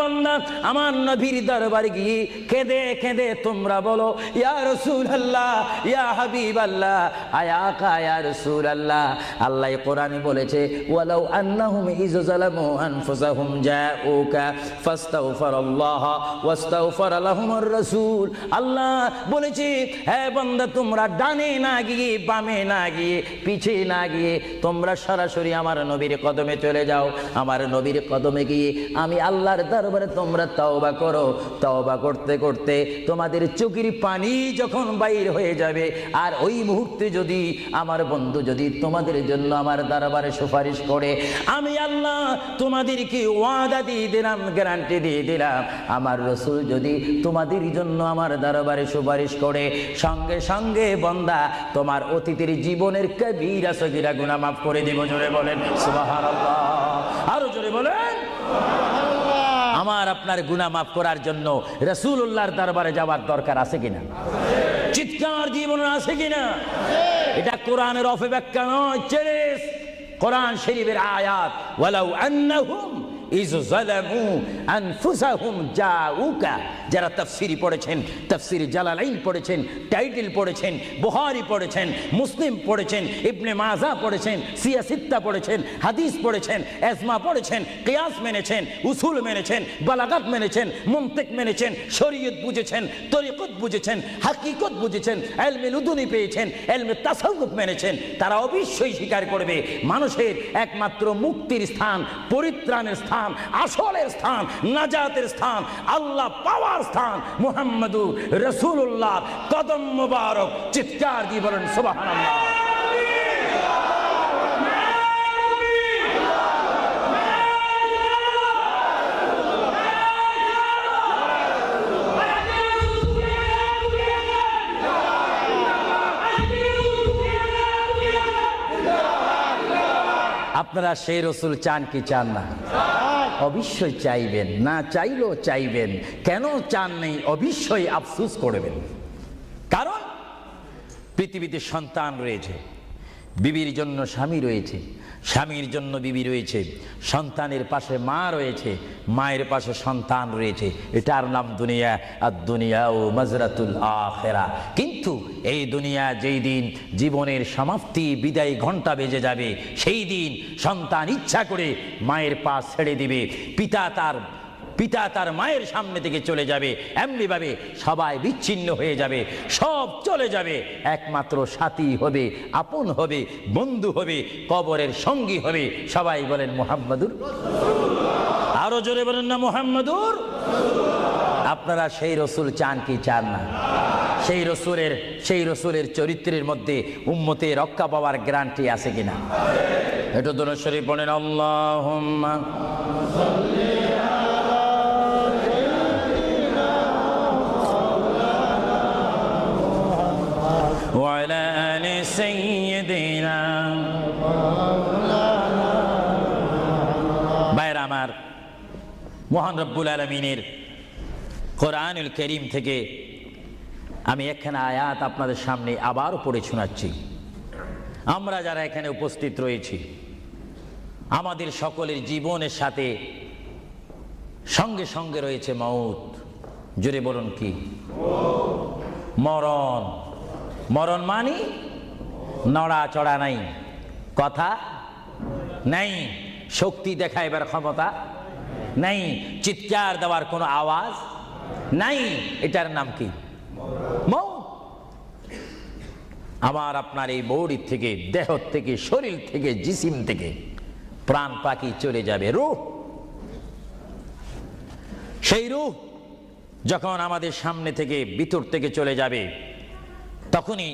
[SPEAKER 1] বান্দা, আমার নবীর দরবারে গিয়ে কেঁদে কেঁদে তোমরা বলো, ইয়া রাসূলুল্লাহ, ইয়া হাবিবাল্লাহ, আয়াকা ইয়া রাসূলুল্লাহ। আল্লাহ কোরআনে বলেছে, ওয়ালাউ আন্নাহুম ইয যালামু আনফুসাহুম জাউকা ফাস্তাগফিরুল্লাহ ওয়াস্তাগফার লাহুমুর রাসূল। আল্লাহ বলেছে, হে বান্দা, তোমরা ডানে না গিয়ে, বামে না গিয়ে, পিছে না গিয়ে, তোমরা সরাসরি আমার নবীর কদমে চলে যাও। আমার নবীর কদমে গিয়ে আমি আল্লাহর দরবারে তোমরা তওবা করো। তওবা করতে করতে তোমাদের চোখের পানি যখন বাইর হয়ে যাবে, আর ওই মুহূর্তে যদি আমার বন্ধু যদি তোমাদের জন্য আমার দরবারে সুপারিশ করে, আমি আল্লাহ তোমাদেরকে ওয়াদা দিয়ে দিলাম, গ্যারান্টি দিয়ে দিলাম, আমার রাসূল যদি তোমাদের জন্য আমার দরবারে সুপারিশ করে, সঙ্গে সঙ্গে বান্দা, তোমার অতীতের জীবনের কবিরা সগীরা গুনাহ মাফ করে দিব। জোরে বলেন সুবহানাল্লাহ। আরো জোরে বলেন। আমার আপনার গুনাহ মাফ করার জন্য রাসূলুল্লাহর দরবারে যাওয়ার দরকার আছে কিনা? চিৎকার জীবনে আছে কিনা? এটা কোরআনের অপব্যাখ্যা নয়, চ্যালেঞ্জ। কোরআন শরীফের আয়াত, ওয়ালাউ আন্নাহুম ইয যালামু আনফুসাহুম জাউকা। যারা তাফসীর পড়েছেন, তাফসীর জালালাইন পড়েছেন, টাইটেল পড়েছেন, বুখারী পড়েছেন, মুসলিম পড়েছেন, ইবনে মাজাহ পড়েছেন, সিয়াসিত্তা পড়েছেন, হাদিস পড়েছেন, এজমা পড়েছেন, কিয়াস মেনেছেন, উসুল মেনেছেন, বালাগাত মেনেছেন, মুনতিক মেনেছেন, শরীয়ত বুঝেছেন, তরিকত বুঝেছেন, হাকিকত বুঝেছেন, ইলমে লুদুনি পেয়েছেন, ইলমে তাসাউফ মেনেছেন, তারা অবশ্যই স্বীকার করবে মানুষের একমাত্র মুক্তির স্থান, পরিত্রাণের স্থান, আসলের স্থান, নাজাতের স্থান, আল্লাহ পাওয়ার স্থান মুহাম্মদুর রাসূলুল্লাহ কদম মুবারক। চিৎকার দিয়ে বলেন সুবহানাল্লাহ। আপনারা সেই রসুল চান কি চান না? অবশ্যই চাইবেন, না চাইলেও চাইবেন। কেন চান নেই? অবশ্যই আফসোস করবেন। কারণ পৃথিবীতে সন্তান রয়েছে, বিবির জন্য স্বামী রয়েছে, স্বামীর জন্য বিবি রয়েছে, সন্তানের পাশে মা রয়েছে, মায়ের পাশে সন্তান রয়েছে। এটার নাম দুনিয়া। আর দুনিয়া ও মাজরাতুল আখিরা। কিন্তু এই দুনিয়া যেই দিন জীবনের সমাপ্তি, বিদায় ঘন্টা বেজে যাবে, সেই দিন সন্তান ইচ্ছা করে মায়ের পা ছেড়ে দিবে, পিতা তার মায়ের সামনে থেকে চলে যাবে। এমনিভাবে সবাই বিচ্ছিন্ন হয়ে যাবে, সব চলে যাবে। একমাত্র সাথী হবে, আপন হবে, বন্ধু হবে, কবরের সঙ্গী হবে। সবাই বলেন মুহাম্মাদুর। আরো জোরে বলেন না মুহাম্মাদুর। আপনারা সেই রসুল চান কি চান না? সেই রসুলের চরিত্রের মধ্যে উম্মতে রক্ষা পাওয়ার গ্যারান্টি আছে কিনা? এটা দরুদ শরীফ বলেন, আল্লাহুম্মা وعلى آل سيدنا। ভাইরা আমার, মহান রব্বুল আলামিনের কোরআনুল কারীম থেকে আমি একখানা আয়াত আপনাদের সামনে আবার পড়ে শোনাচ্ছি। আমরা যারা এখানে উপস্থিত রয়েছি, আমাদের সকলের জীবনের সাথে সঙ্গে সঙ্গে রয়েছে মউত। জোরে বলুন কি? মরণ। মরণ মানে নড়াচড়া নাই, কথা নাই, শক্তি দেখাইবার ক্ষমতা নাই, চিৎকার দেওয়ার কোনো আওয়াজ নাই। এটার নাম কি? মউত। আমার আপনার এই বডির থেকে, দেহ থেকে, শরীর থেকে, জিসিম থেকে প্রাণ পাখি চলে যাবে, রূহ। সেই রূহ যখন আমাদের সামনে থেকে, ভিতর থেকে চলে যাবে, তখনই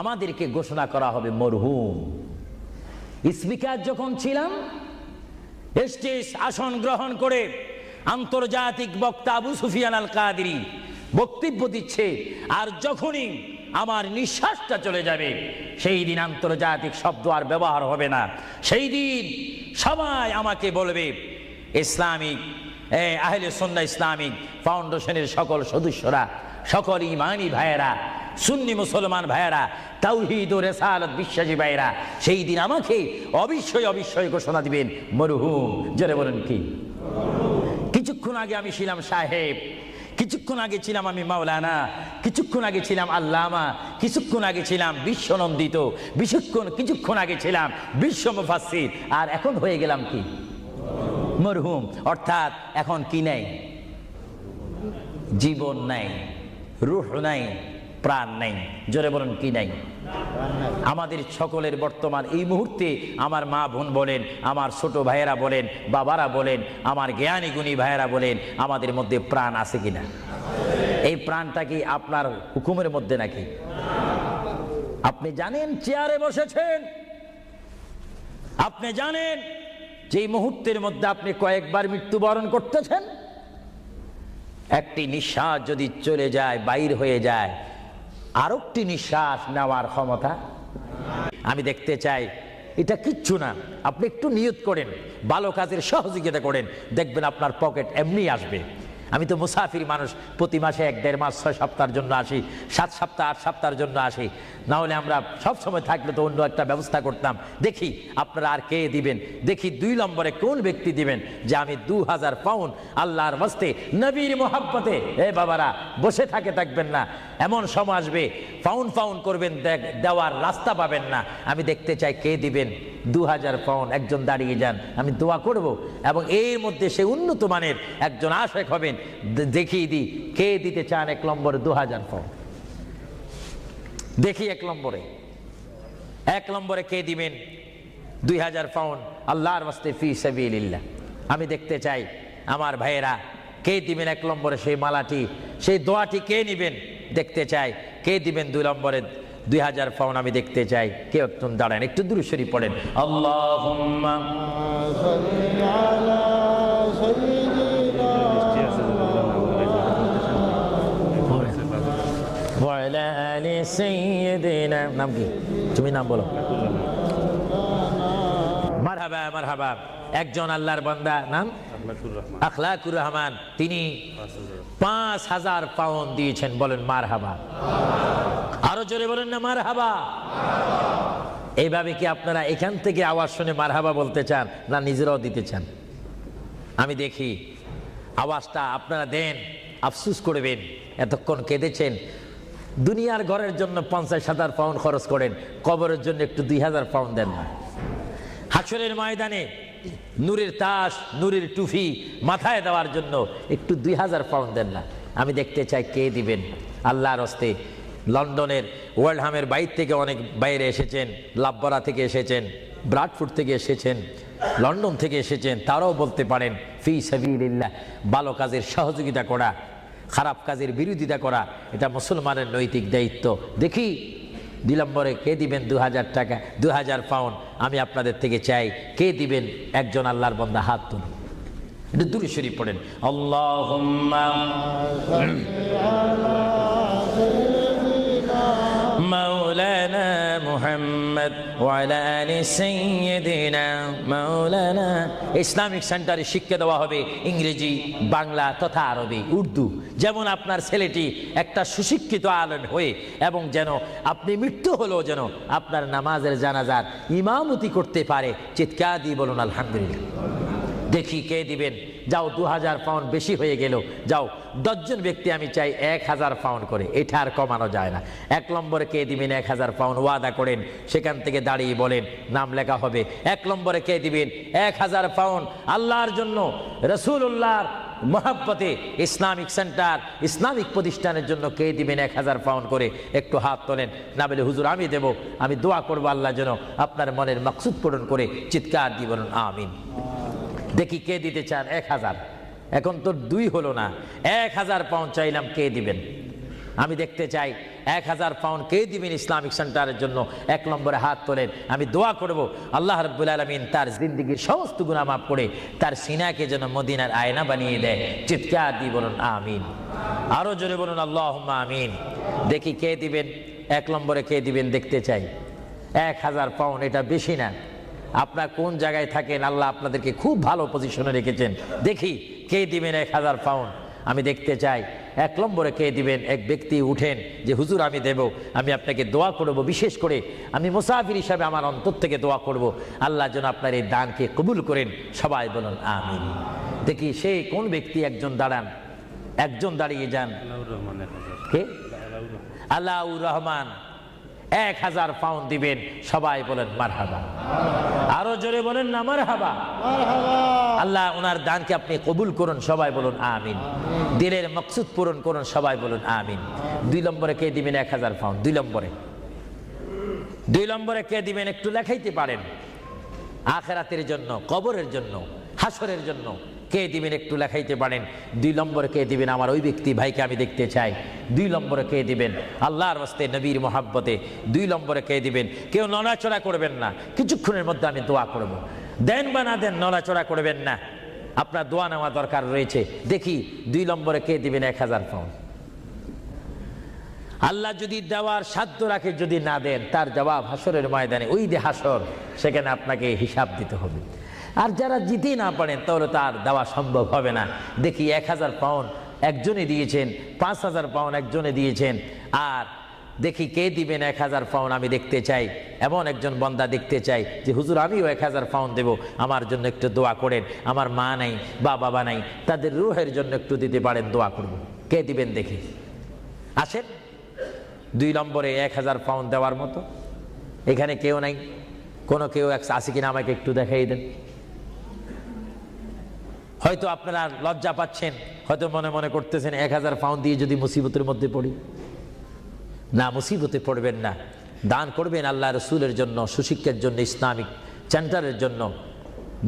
[SPEAKER 1] আমাদেরকে ঘোষণা করা হবে মরহুম। স্পিকার যখন ছিলাম, স্টেজ আসন গ্রহণ করে আন্তর্জাতিক বক্তা আবু সুফিয়ান আল কাদেরী বক্তব্য দিচ্ছে, আর যখনই আমার নিঃশ্বাসটা চলে যাবে, সেই দিন আন্তর্জাতিক শব্দ আর ব্যবহার হবে না। সেই দিন সবাই আমাকে বলবে, ইসলামিক আহলে সুন্নাহ ইসলামিক ফাউন্ডেশনের সকল সদস্যরা, সকল ইমানি ভাইয়েরা, সুন্নি মুসলমান ভাইয়েরা, তাওহীদ ও রিসালাত বিশ্বাসী ভাইয়েরা, সেই দিন আমাকে অবশ্যই ঘোষণা দিবেন মরহুম। জোরে বলেন কি? কিছুক্ষণ আগে আমি ছিলাম সাহেব, কিছুক্ষণ আগে ছিলাম আমি মাওলানা, কিছুক্ষণ আগে ছিলাম আল্লামা, কিছুক্ষণ আগে ছিলাম বিশ্বনন্দিত, কিছুক্ষণ আগে ছিলাম বিশ্ব মুফাসসির, আর এখন হয়ে গেলাম কি? মরহুম। অর্থাৎ এখন কি নাই? জীবন নাই, রূহ নাই, প্রাণ নাই। জোরে বলেন কি নাই? আমাদের সকলের বর্তমান এই মুহূর্তে আমার মা বোন বলেন, আমার ছোট ভাইয়েরা বলেন, বাবারা বলেন, আমার জ্ঞানী গুণী ভাইয়েরা বলেন, আমাদের মধ্যে প্রাণ আছে কিনা? এই প্রাণটা কি আপনার হুকুমের মধ্যে নাকি? আপনি জানেন চেয়ারে বসেছেন, আপনি জানেন যে মুহূর্তের মধ্যে আপনি কয়েকবার মৃত্যুবরণ করতেছেন। একটি নিঃশ্বাস যদি চলে যায়, বাইর হয়ে যায়, আরেকটি নিঃশ্বাস নেওয়ার ক্ষমতা। আমি দেখতে চাই এটা কিচ্ছু না। আপনি একটু নিয়ত করেন, ভালো কাজের সহযোগিতা করেন, দেখবেন আপনার পকেট এমনি আসবে। আমি তো মুসাফির মানুষ, প্রতি মাসে 1-1.5 মাস 6 সপ্তাহের জন্য আসি, 7 সপ্তাহ 8 সপ্তাহের জন্য আসি। না হলে আমরা সব সময় থাকলে তো অন্য একটা ব্যবস্থা করতাম। দেখি আপনারা আর কে দিবেন, দেখি 2 নম্বরে কোন ব্যক্তি দিবেন যে আমি 2000 পাউন্ড আল্লাহর ওয়াস্তে নবীর মোহাব্বতে। এ বাবারা, বসে থাকবেন না, এমন সময় আসবে পাউন্ড পাউন্ড করবেন, দেওয়ার রাস্তা পাবেন না। আমি দেখতে চাই কে দিবেন 2000 পাউন্ড। একজন দাঁড়িয়ে যান, আমি দোয়া করব, এবং এর মধ্যে সে উন্নত মানের একজন আশেক হবেন। দেখিয়ে দিই কে দিতে চান 1 নম্বরে 2000 পাউন্ড। দেখি 1 নম্বরে কে দিবেন 2000 পাউন্ড আল্লাহর ওয়াস্তে ফি সাবিলিল্লাহ। আমি দেখতে চাই আমার ভাইয়েরা কে দিবেন 1 নম্বরে সেই মালাটি, সেই দোয়াটি কে নিবেন দেখতে চাই। কে দিবেন 2 নম্বরে 2000 পাউন্ড? আমি দেখতে চাই কেউ একজন দাঁড়ান, একটু দুরূদ শরীফ পড়েন। আল্লাহুম্মা
[SPEAKER 4] صل على سيدنا
[SPEAKER 1] ওয়া আলা আলি সাইয়্যিদিনা। নাম কি? তুমি নাম বলো। মারহাবা মারহাবা। একজন আল্লাহর বান্দা, নাম আখলাকুর রহমান, তিনি 5000 পাউন্ড দিয়েছেন। বলেন মারহাবা। আরো জোরে বলেন না মারহাবা। এইভাবে কি আপনারা এখান থেকে আওয়াজ শুনে মারহাবা বলতে চান, না নিজেরাও দিতে চান? আমি দেখি আওয়াজটা আপনারা দেন, আফসুস করবেন। এতক্ষণ কেঁদেছেন, দুনিয়ার ঘরের জন্য 50,000 পাউন্ড খরচ করেন, কবরের জন্য একটু 2000 পাউন্ড দেন না। হাসরের ময়দানে নূরের তাস, নূরের টুফি মাথায় দেওয়ার জন্য একটু 2000 পাউন্ড দেন না। আমি দেখতে চাই কে দিবেন আল্লাহর হস্তে। লন্ডনের ওয়ার্ল্ডহামের বাইরে থেকে অনেক বাইরে এসেছেন, লাভবরা থেকে এসেছেন, ব্রাডফোর্ড থেকে এসেছেন, লন্ডন থেকে এসেছেন। তারাও বলতে পারেন ফি সাবিলিল্লাহ। ভালো কাজের সহযোগিতা করা, খারাপ কাজের বিরোধিতা করা, এটা মুসলমানের নৈতিক দায়িত্ব। দেখি 2 নম্বরে কে দিবেন 2000 টাকা, 2000 পাউন্ড? আমি আপনাদের থেকে চাই কে দিবেন। একজন আল্লাহর বান্দা হাত তুলুন, একটু দুরূদ শরীফ পড়েন। আল্লাহুম্মা মাওলানা মুহাম্মদ ওয়া আলা আলি সাইয়্যিদিনা মাওলানা। ইসলামিক সেন্টারে শিক্ষা দেওয়া হবে ইংরেজি, বাংলা তথা আরবি, উর্দু। যেমন আপনার ছেলেটি একটা সুশিক্ষিত আলেম হয়ে, এবং যেন আপনি মৃত্যু হলেও যেন আপনার নামাজের জানাজার ইমামতি করতে পারে। চিৎকার দিয়ে বলুন আলহামদুলিল্লাহ। দেখি কে দিবেন। যাও 2000 পাউন্ড বেশি হয়ে গেল, যাও 10 জন ব্যক্তি আমি চাই 1000 পাউন্ড করে, এটা আর কমানো যায় না। 1 নম্বরে কে দিবেন 1000 পাউন্ড? ওয়াদা করেন, সেখান থেকে দাঁড়িয়ে বলেন, নাম লেখা হবে। 1 নম্বরে কে দিবেন 1000 পাউন্ড আল্লাহর জন্য, রাসূলুল্লাহর মহব্বতে ইসলামিক সেন্টার, ইসলামিক প্রতিষ্ঠানের জন্য কে দিবেন 1000 পাউন্ড করে? একটু হাত তোলেন। না বলে হুজুর আমি দেব, আমি দোয়া করবো আল্লাহ যেন আপনার মনের মাকসুদ পূরণ করে। চিৎকার দিয়ে বলুন আমিন। দেখি কে দিতে চান 1000। এখন তো 2 হলো না, 1000 পাউন্ড চাইলাম, কে দিবেন? আমি দেখতে চাই 1000 পাউন্ড কে দিবেন ইসলামিক সেন্টারের জন্য? 1 নম্বরে হাত তোলেন। আমি দোয়া করব আল্লাহ রাব্বুল আলামিন তার জিন্দেগীর সমস্ত গুনাহ মাফ করে তার সিনাকে যেন মদিনার আয়না বানিয়ে দেয়। চিৎকার দিয়ে বলুন আমিন। আরো জোরে বলুন আল্লাহুম্মা আমিন। দেখি কে দিবেন 1 নম্বরে কে দিবেন দেখতে চাই। 1000 পাউন্ড এটা বেশি না। আপনার কোন জায়গায় থাকেন, আল্লাহ আপনাদেরকে খুব ভালো পজিশনে রেখেছেন। দেখি কে দিবেন 1000 পাউন্ড? আমি দেখতে চাই 1 নম্বরে কে দিবেন। এক ব্যক্তি উঠেন যে হুজুর আমি দেব, আমি আপনাকে দোয়া করব, বিশেষ করে আমি মুসাফির হিসাবে আমার অন্তর থেকে দোয়া করব আল্লাহ যেন আপনার এই দানকে কবুল করেন। সবাই বলুন আমিন। দেখি সেই কোন ব্যক্তি? একজন দাঁড়ান, একজন দাঁড়িয়ে যান। কে? আলাউর রহমান 1000 পাউন্ড দিবেন। সবাই বলেন মারহাবা। আরো জোরে বলেন না মারহাবা। আল্লাহ ওনার দানকে আপনি কবুল করুন। সবাই বলুন আমিন। দিলের মকসুদ পূরণ করুন। সবাই বলুন আমিন। 2 নম্বরে কে দিবেন 1000 পাউন্ড? 2 নম্বরে কে দিবেন? একটু লেখাইতে পারেন। আখিরাতের জন্য, কবরের জন্য, হাসরের জন্য কে দিবেন? একটু লেখাইতে পারেন। 2 নম্বরে কে দিবেন? আমার ওই ব্যক্তি ভাইকে আমি দেখতে চাই। 2 নম্বরে কে দিবেন? আল্লাহর ওয়াস্তে, নবীর মোহাব্বতে 2 নম্বরে কে দিবেন? কেউ নড়াচড়া করবেন না, কিছুক্ষণের মধ্যে আমি দোয়া করব। দেন বা না দেন, নড়াচড়া করবেন না, আপনার দোয়া নেওয়া দরকার রয়েছে। দেখি 2 নম্বরে কে দিবেন 1000 পাউন্ড? আল্লাহ যদি দেওয়ার সাধ্য রাখে, যদি না দেন তার জবাব হাসরের ময়দানে, ওই যে হাসর, সেখানে আপনাকে হিসাব দিতে হবে। আর যারা জিতে না পারেন তাহলে তার দেওয়া সম্ভব হবে না। দেখি 1000 পাউন্ড একজনে দিয়েছেন, 5000 পাউন্ড একজনে দিয়েছেন, আর দেখি কে দিবেন 1000 পাউন্ড। আমি দেখতে চাই, এমন একজন বান্দা দেখতে চাই যে হুজুর আমিও 1000 পাউন্ড দেব, আমার জন্য একটু দোয়া করেন, আমার মা নাই বা বাবা নাই, তাদের রুহের জন্য একটু দিতে পারেন, দোয়া করব। কে দিবেন দেখি? আসেন 2 নম্বরে 1000 পাউন্ড দেওয়ার মতো। এখানে কেউ নাই? কোনো কেউ আছে কিনা আমাকে একটু দেখাই দেন। হয়তো আপনারা লজ্জা পাচ্ছেন, হয়তো মনে মনে করতেছেন 1000 পাউন্ড দিয়ে যদি মুসিবতের মধ্যে পড়ি। না, মুসিবতে পড়বেন না, দান করবেন আল্লাহ রসুলের জন্য, সুশিক্ষার জন্য, ইসলামিক সেন্টারের জন্য,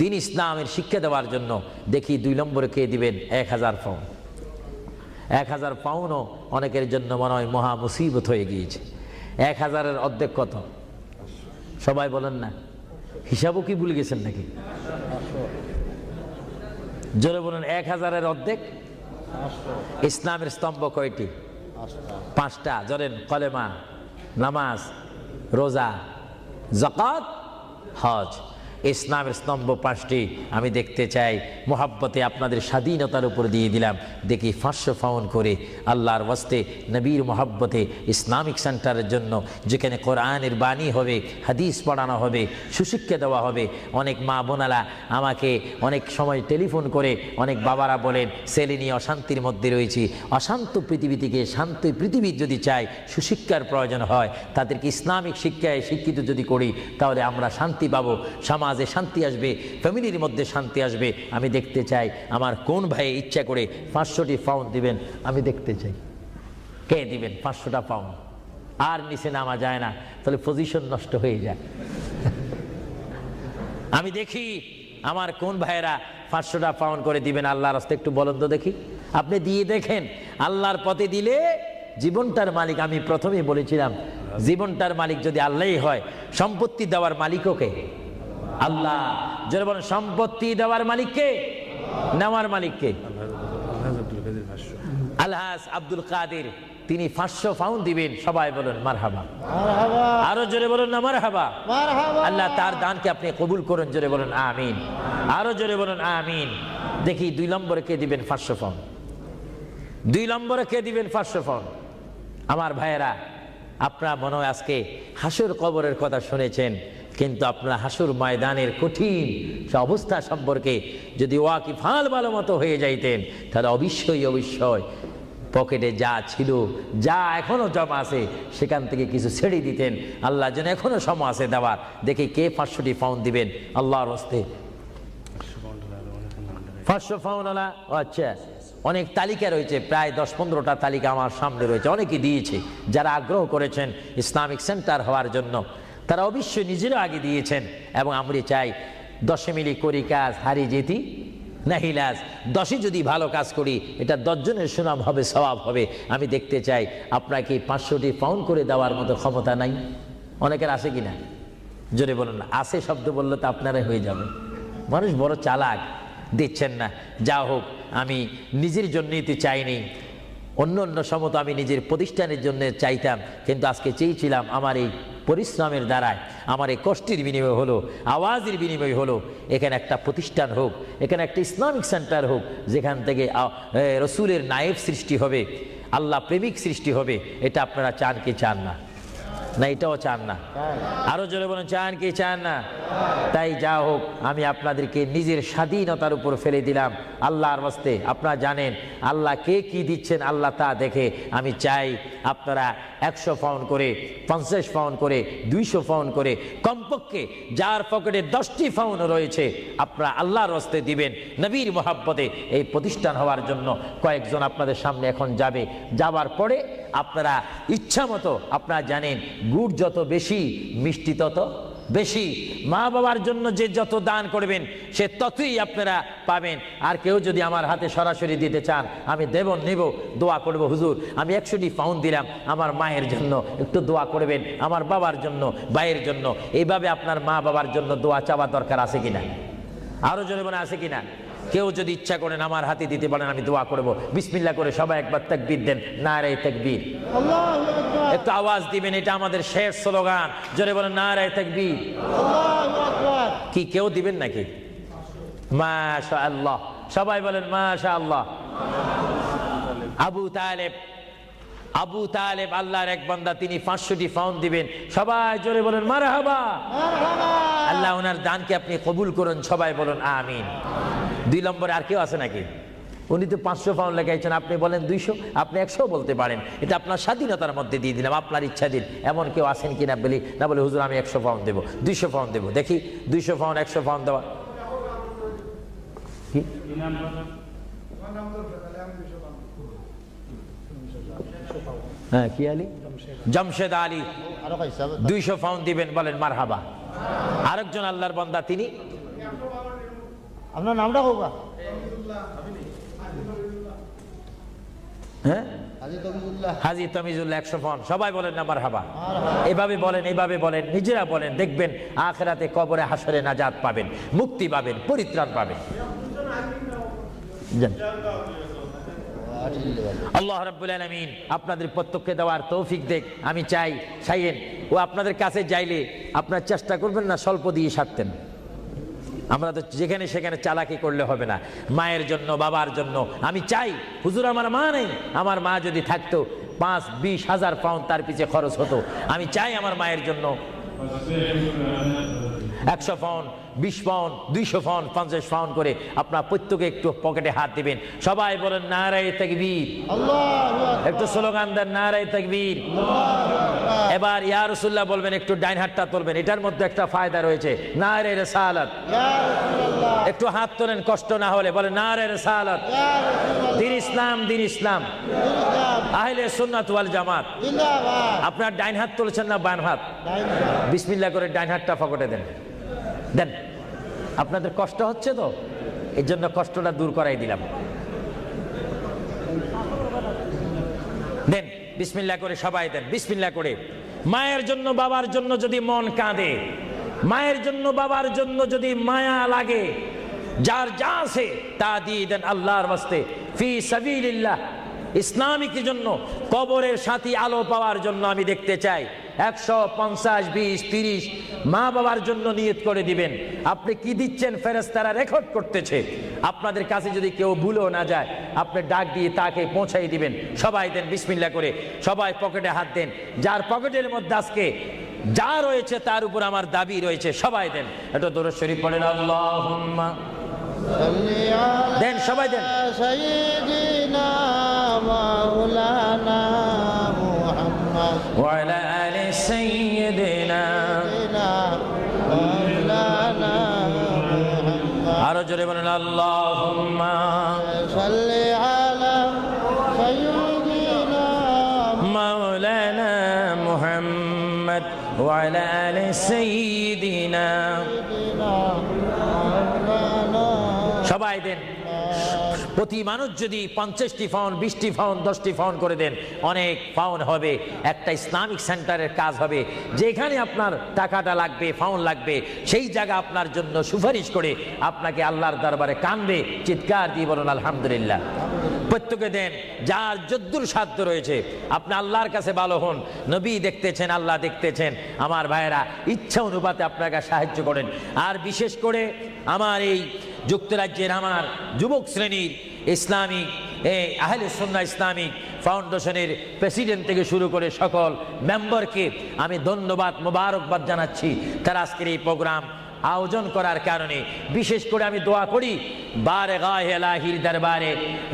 [SPEAKER 1] দিন ইসলামের শিক্ষা দেওয়ার জন্য। দেখি 2 নম্বরে কে দিবেন 1000 পাউন্ড। 1000 পাউন্ডও অনেকের জন্য মনে হয় মহা মুসিবত হয়ে গিয়েছে। 1000-এর অর্ধেক কত? সবাই বলেন না, হিসাবও কি ভুলে গেছেন নাকি? জোরে বলেন, 1000-এর অর্ধেক। ইসলামের স্তম্ভ কয়টি? 5টা। জোরেন, কলেমা, নামাজ, রোজা, যাকাত, হজ। ইসলামের স্তম্ভ 5টি। আমি দেখতে চাই, মোহাব্বতে আপনাদের স্বাধীনতার উপর দিয়ে দিলাম, দেখি 500 পাউন্ড করে আল্লাহর ওয়াস্তে, নবীর মোহাব্বতে, ইসলামিক সেন্টারের জন্য, যেখানে কোরআনের বাণী হবে, হাদিস পড়ানো হবে, সুশিক্ষা দেওয়া হবে। অনেক মা বোনারা আমাকে অনেক সময় টেলিফোন করে, অনেক বাবারা বলেন ছেলে নিয়ে অশান্তির মধ্যে রয়েছি। অশান্ত পৃথিবী থেকে শান্ত পৃথিবীর যদি চাই, সুশিক্ষার প্রয়োজন হয়, তাদেরকে ইসলামিক শিক্ষায় শিক্ষিত যদি করি, তাহলে আমরা শান্তি পাবো, সমাজে শান্তি আসবে, ফ্যামিলির মধ্যে শান্তি আসবে। আমি দেখতে চাই আমার কোন ভাই ইচ্ছা করে 500টি পাউন্ড দিবেন, আমি দেখতে চাই কে দিবেন 500টা পাউন্ড। আর নিচে নামা যায় না, তাহলে পজিশন নষ্ট হয়ে যায়। আমি দেখি আমার কোন ভাইয়েরা 500টা পাউন্ড করে দিবেন আল্লাহর রাস্তায়, একটু বলেন তো দেখি। আপনি দিয়ে দেখেন, আল্লাহর পথে দিলে জীবনটার মালিক, আমি প্রথমেই বলেছিলাম, জীবনটার মালিক যদি আল্লাহই হয়, সম্পত্তি দেওয়ার মালিকও কে? আল্লাহ। যারা বলেন সম্পত্তি দেওয়ার মালিক কে, নেওয়ার মালিক কে? আলহাজ আব্দুল কাদের, তিনি 500 পাউন্ড দিবেন। সবাই বলেন মারহাবা। আরো জোরে বলুন না মারহাবা। আল্লাহ তার দানকে আপনি কবুল করুন, জোরে বলুন আমিন। আরো জোরে বলুন আমিন। দেখি 2 নম্বরে কে দিবেন 500 পাউন্ড? 2 নম্বরে কে দিবেন 500 পাউন্ড? আমার ভাইয়েরা, আপনারা মনে হয় আজকে হাসর কবরের কথা শুনেছেন, কিন্তু আপনারা হাসর ময়দানের কঠিন অবস্থা সম্পর্কে যদি ওয়াকিফাল ভালো মতো হয়ে যাইতেন, তাহলে অবশ্যই পকেটে যা ছিল, যা এখনো জমা আছে, সেখান থেকে কিছু ছেড়ে দিতেন। আল্লাহ যেন এখনো সময় আছে দেওয়ার। দেখি কে 500টি পাউন্ড দিবেন আল্লাহর হস্তে? 500 পাউন্ড আলা। আচ্ছা, অনেক তালিকা রয়েছে, প্রায় 10-15টা তালিকা আমার সামনে রয়েছে, অনেকে দিয়েছে। যারা আগ্রহ করেছেন ইসলামিক সেন্টার হওয়ার জন্য, তারা অবশ্যই নিজেরও আগে দিয়েছেন। এবং আমরা চাই 10 মিলি করি কাজ, হারি যেতি নাহিলাজ। 10 যদি ভালো কাজ করি, এটা 10 জনের সুনাম হবে, সওয়াব হবে। আমি দেখতে চাই আপনাকে 500টি পাউন্ড করে দেওয়ার মতো ক্ষমতা নাই? অনেকের আছে কিনা? জোরে বলুন না। আছে শব্দ বললে তো আপনারাই হয়ে যাবে। মানুষ বড় চালাক, দিচ্ছেন না। যা হোক, আমি নিজের জন্যই তো চাইনি, অন্য সময় তো আমি নিজের প্রতিষ্ঠানের জন্য চাইতাম, কিন্তু আজকে চেয়েছিলাম আমার এই পরিশ্রমের দ্বারায়, আমার এই কষ্টের বিনিময় হলো, আওয়াজের বিনিময় হলো, এখানে একটা প্রতিষ্ঠান হোক, এখানে একটা ইসলামিক সেন্টার হোক, যেখান থেকে রসুলের নায়েব সৃষ্টি হবে, আল্লাহ প্রেমিক সৃষ্টি হবে। এটা আপনারা চান কি চান না? না এটাও চান না? আরো জোরে বলুন, চান কি চান না? তাই যা হোক, আমি আপনাদেরকে নিজের স্বাধীনতার উপর ফেলে দিলাম আল্লাহর ওয়াস্তে। আপনারা জানেন আল্লাহ কে কি দিচ্ছেন, আল্লাহ তা দেখে। আমি চাই আপনারা 100 পাউন্ড করে, 50 পাউন্ড করে, 200 পাউন্ড করে, কমপক্ষে যার পকেটে 10টি পাউন্ড রয়েছে, আপনারা আল্লাহর ওয়াস্তে দিবেন নবীর মোহাব্বতে। এই প্রতিষ্ঠান হওয়ার জন্য কয়েকজন আপনাদের সামনে এখন যাবে। যাবার পরে আপনারা ইচ্ছা মতো, আপনারা জানেন গুড় যত বেশি, মিষ্টি তত বেশি। মা বাবার জন্য যে যত দান করবেন, সে ততই আপনারা পাবেন। আর কেউ যদি আমার হাতে সরাসরি দিতে চান, আমি দেব, নেব, দোয়া করব, হুজুর আমি 100টি পাউন্ড দিলাম, আমার মায়ের জন্য একটু দোয়া করবেন, আমার বাবার জন্য, ভাইয়ের জন্য। এইভাবে আপনার মা বাবার জন্য দোয়া চাওয়া দরকার আছে কিনা? আরো জোরে বলে আছে কিনা? কেউ যদি ইচ্ছা করেন আমার হাতে দিতে পারেন, আমি দোয়া করব। বিসমিল্লাহ করে সবাই একবার তাকবীর দেন, নারে তাকবীর।
[SPEAKER 4] আল্লাহু আকবার,
[SPEAKER 1] একটু আওয়াজ দিবেন, এটা আমাদের শেষ স্লোগান। জোরে বলেন নারে তাকবীর।
[SPEAKER 4] আল্লাহু আকবার।
[SPEAKER 1] কি কেউ দিবেন নাকি? মাশাআল্লাহ, সবাই বলেন মাশাআল্লাহ। আবু তালেব আল্লাহর এক বান্দা, তিনি 500টি পাউন্ড দিবেন। সবাই জোরে বলেন মারহাবা।
[SPEAKER 4] মারহাবা।
[SPEAKER 1] আল্লাহ ওনার দানকে আপনি কবুল করুন, সবাই বলুন আমিন। 2 নম্বরে আর কেউ আছে নাকি? উনি তো 500 পাউন্ড লেখাইছেন, আপনি বলেন 200, আপনি 100 বলতে পারেন, এটা আপনার স্বাধীনতার মধ্যে দিয়ে দিলাম, আপনার ইচ্ছা দিন। এমন কেউ আছেন কিনা বলি না, বলে হুজুর আমি 100 পাউন্ড দেবো, 200 পাউন্ড দেবো। দেখি 200 পাউন্ড 100 পাউন্ড দেওয়া কি? হ্যাঁ, কি আলী? জামশেদ আলী
[SPEAKER 4] আরো কইছে
[SPEAKER 1] 200 পাউন্ড দিবেন, বলেন মারহাবা। আরেকজন আল্লাহর বান্দা, তিনি
[SPEAKER 4] আপনার নামটা কোকা?
[SPEAKER 1] হ্যাঁ,
[SPEAKER 4] হাজী তবিজুল্লাহ।
[SPEAKER 1] হাজী তমিজুল্লাহ 100 পাউন্ড। সবাই বলেন না মারহাবা।
[SPEAKER 4] মারহাবা।
[SPEAKER 1] এভাবে বলেন, এইভাবে বলেন, নিজেরা বলেন, দেখবেন আখিরাতে কবরে হাসরে নাজাত পাবেন, মুক্তি পাবেন, পরিত্রাণ পাবেন। যান। আল্লাহ রাব্বুল আলামিন আপনাদের প্রত্যেককে দেওয়ার তৌফিক দেখ। আমি চাই চাইয়েন ও আপনাদের কাছে যাইলে আপনার চেষ্টা করবেন না স্বল্প দিয়ে সারতেন। আমরা তো যেখানে সেখানে চালাকি করলে হবে না। মায়ের জন্য, বাবার জন্য আমি চাই, হুজুর আমার মা নেই, আমার মা যদি থাকতো 5-20 হাজার পাউন্ড তার পিছে খরচ হতো। আমি চাই আমার মায়ের জন্য 100 পাউন্ড, 20 পাউন্ড, 200 পাউন্ড, 50 পাউন্ড করে আপনার প্রত্যেকে একটু পকেটে হাত দিবেন। সবাই বলেন নারে তাকবীর।
[SPEAKER 4] আল্লাহু আকবার।
[SPEAKER 1] একটু স্লোগান দেন নারে তাকবীর। এবার ইয়া রাসূলুল্লাহ বলবেন, একটু ডাইন হাতটা তুলবেন, এটার মধ্যে একটা ফায়দা রয়েছে, নারে রিসালাত।
[SPEAKER 4] ইয়া রাসূলুল্লাহ।
[SPEAKER 1] একটু হাত তোলেন কষ্ট না হলে, বলেন নারে রিসালাত।
[SPEAKER 4] ইয়া রাসূলুল্লাহ।
[SPEAKER 1] দিন ইসলাম, দিন ইসলাম,
[SPEAKER 4] ইসলাম
[SPEAKER 1] আহলে সুন্নাত ওয়াল জামাত।
[SPEAKER 4] জিন্দাবাদ।
[SPEAKER 1] আপনার ডাইন হাত তুলছেন না বাম হাত? বিসমিল্লাহ করে ডাইন হাতটা পকেটে দেন, দেন। আপনাদের কষ্ট হচ্ছে তো, এর জন্য কষ্টটা দূর করাই দিলাম। দেন বিসমিল্লাহ করে, সবাই দেন বিসমিল্লাহ করে। মায়ের জন্য, বাবার জন্য যদি মন কাঁদে, মায়ের জন্য, বাবার জন্য যদি মায়া লাগে, যার যা আছে তা দিয়ে দেন আল্লাহর ওয়াস্তে, ফি সাবিলিল্লাহ। ইসলামিক জন্য, কবরের সাথী আলো পাওয়ার জন্য আমি দেখতে চাই 150, 20, 30 মা বাবার জন্য নিয়ত করে দিবেন। আপনি কি দিচ্ছেন ফেরেশতারা রেকর্ড করতেছে। আপনাদের কাছে যদি কেউ ভুলেও না যায়, আপনি ডাক দিয়ে তাকে পৌঁছাই দিবেন। সবাই দেন বিসমিল্লাহ করে, সবাই পকেটে হাত দেন। যার পকেটের মধ্যে আজকে যা রয়েছে তার উপর আমার দাবি রয়েছে, সবাই দেন। এটা দরুদ শরীফ পড়েন, আল্লাহুম্মা
[SPEAKER 4] সাল্লি আলা
[SPEAKER 1] দেন, সবাই দেন।
[SPEAKER 4] সাইয়্যিদিনা মাওলানা মুহাম্মদ
[SPEAKER 1] ওয়া আলা আলি সাইয়্যিদিনা।
[SPEAKER 4] মাওলানা মুহাম্মদ।
[SPEAKER 1] আরো জোরে বলেন আল্লাহুম্মা
[SPEAKER 4] সাল্লি আলা সাইয়্যিদিনা
[SPEAKER 1] মাওলানা মুহাম্মদ ওয়া আলা আলি সাইয়্যিদিনা।
[SPEAKER 4] মাওলানা।
[SPEAKER 1] সবাই দেন। প্রতি মানুষ যদি 50টি পাউন্ড, 20টি পাউন্ড, 10টি পাউন্ড করে দেন, অনেক পাউন্ড হবে। একটা ইসলামিক সেন্টারের কাজ হবে, যেখানে আপনার টাকাটা লাগবে, পাউন্ড লাগবে, সেই জায়গা আপনার জন্য সুপারিশ করে আপনাকে আল্লাহর দরবারে কানবে, চিৎকার দিয়ে বলুন আলহামদুলিল্লাহ। প্রত্যেকে দেন, যার যদ্দুর সাধ্য রয়েছে। আপনি আল্লাহর কাছে ভালো হন, নবী দেখতেছেন, আল্লাহ দেখতেছেন। আমার ভাইয়েরা, ইচ্ছা অনুপাতে আপনাকে সাহায্য করেন। আর বিশেষ করে আমার এই যুক্তরাজ্যের আমার যুবক শ্রেণীর ইসলামিক আহলে সুন্নাহ ইসলামিক ফাউন্ডেশনের প্রেসিডেন্ট থেকে শুরু করে সকল মেম্বারকে আমি ধন্যবাদ, মোবারকবাদ জানাচ্ছি। তারা আজকের এই প্রোগ্রাম আয়োজন করার কারণে বিশেষ করে আমি দোয়া করি, বারগাহ ইলাহির দরবারে,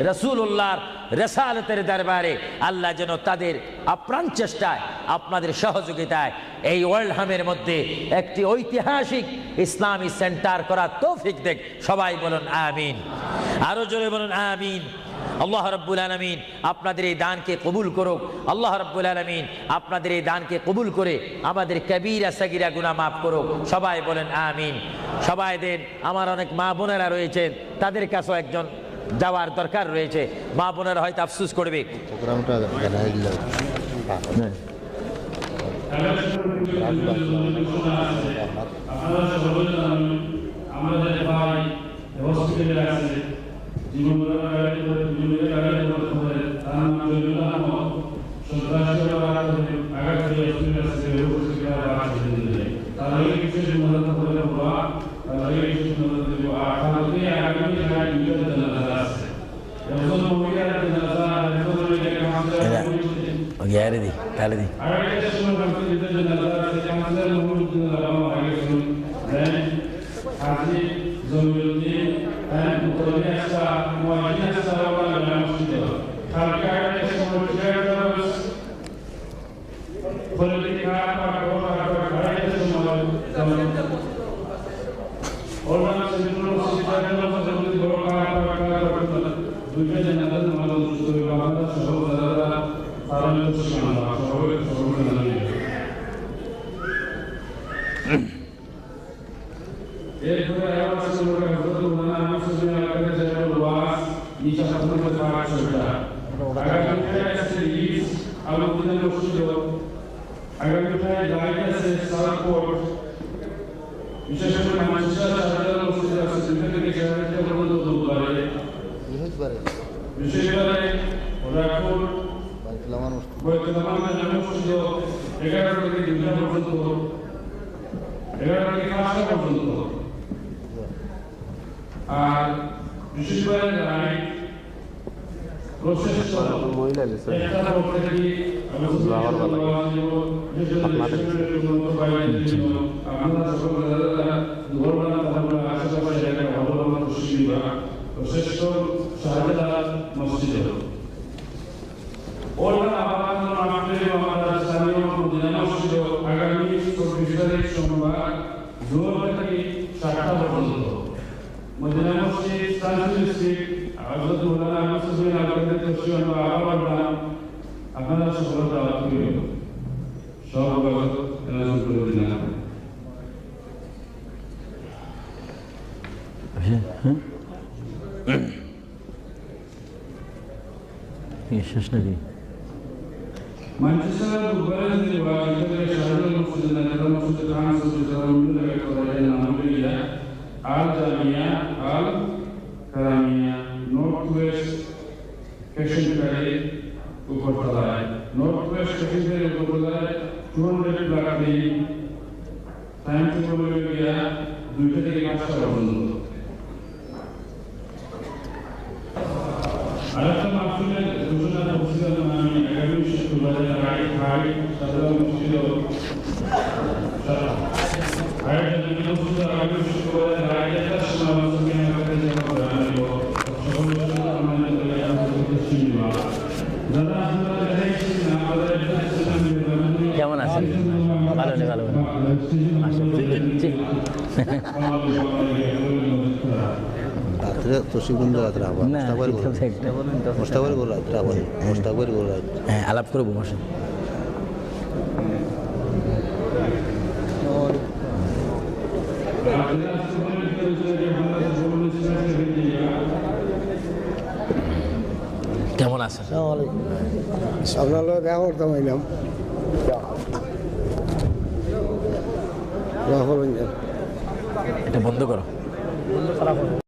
[SPEAKER 1] রাসূলুল্লাহর রিসালাতের দরবারে আল্লাহ যেন তাদের আপ্রাণ চেষ্টায়, আপনাদের সহযোগিতায় এই ওয়ার্ল্ডহামের মধ্যে একটি ঐতিহাসিক ইসলামী সেন্টার করার তৌফিক দেখ। সবাই বলুন আমিন। আরো জোরে বলুন আমিন। আল্লাহ রাব্বুল আলামিন আপনাদের এই দানকে কবুল করুক। আল্লাহ রাব্বুল আলামিন আপনাদের এই দানকে কবুল করে আমাদের কবিরা সাগিরা গুনাহ মাফ করুক। সবাই বলেন আমিন। সবাই দেন। আমার অনেক মা বোনেরা রয়েছেন, তাদের কাছেও একজন যাওয়ার দরকার রয়েছে। মা বোনেরা হয়তো আফসোস করবে।
[SPEAKER 4] প্রোগ্রামটা জানাই দিল।
[SPEAKER 2] আমাদের ভাই
[SPEAKER 5] হোস্টেলে আছে জীবন তার নাম জয়নুল আহমদ সন্ত্রাসী আঘাত করে হোস্টেলে আছে তার কিছু মদত করে বলা তার কিছু মদত দেব আর তাহলে আগামী সময় দুটো জানাজা আছে এখন মহিলার জানাজা এখন
[SPEAKER 1] গ্যারে দি তাহলে দি
[SPEAKER 5] আরেকটা সময় বাকি দুটো জানাজা আছে আমাদের মুহূর্তে লাগানো আগে শুনুন দেন হাজি জমিউদ্দিন and Utoliasa Muajina Sarawal Masjid. Kalkara is Mujahidus political আর বিশেষ করে রায় প্রসেস মহিলা একটা প্রত্যেকটি আমরা সকল দুর্বলতা আমরা আশেপাশে একটা অবলম্বন খুশি বা প্রসেস শাহজালাল মসজিদ ওরা আবার আমাদের আমাদের স্থানীয় মদিনা মসজিদ আগামী 24 তারিখ সোমবার জোর থেকে 7টা পর্যন্ত মদিনা মসজিদ সানসুল স্ট্রিট হযরত মাওলানা আহমদ বিন আলকাদের তশরিফ আবার আপনারা সকল দাওয়াত করিবেন সব বাবদ এনাজম করে দিন
[SPEAKER 1] শেষ নাকি
[SPEAKER 5] Manchester Bucharest ne va a intrare shahrul mufti ne mufti khan sallallahu alaihi wasallam namliya al jamia al karamia northwest Kashmir উপরতলায় northwest Kashmir উপরতলায় 200 block দিয়ে টাইম টেবিল গিয়া 2টা থেকে 5টা পর্যন্ত আরেকটা মাহফিলের ঘোষণা করছিলাম আমি আগামী শুক্রবার রাইট হাই সাদা মসজিদ আরেকটা মসজিদ আগামী শুক্রবার রাইটের সমাবেশে আমাদের জন্য জানাবো সকল আমাদের আমাদের সিনেমা যারা আপনারা দেখেছেন আমাদের
[SPEAKER 1] কেমন আছেন ভালো নেই ভালো
[SPEAKER 4] রাত্রে তসিগুন্দ রাত্রে আবার মোস্তাকবার করে রাত্রে আবার মোস্তাকবার করে রাত্রে
[SPEAKER 1] হ্যাঁ আলাপ করবো মাসে কেমন আছেন
[SPEAKER 6] আপনার লোক দেখা করতাম এলাম
[SPEAKER 1] এটা বন্ধ করো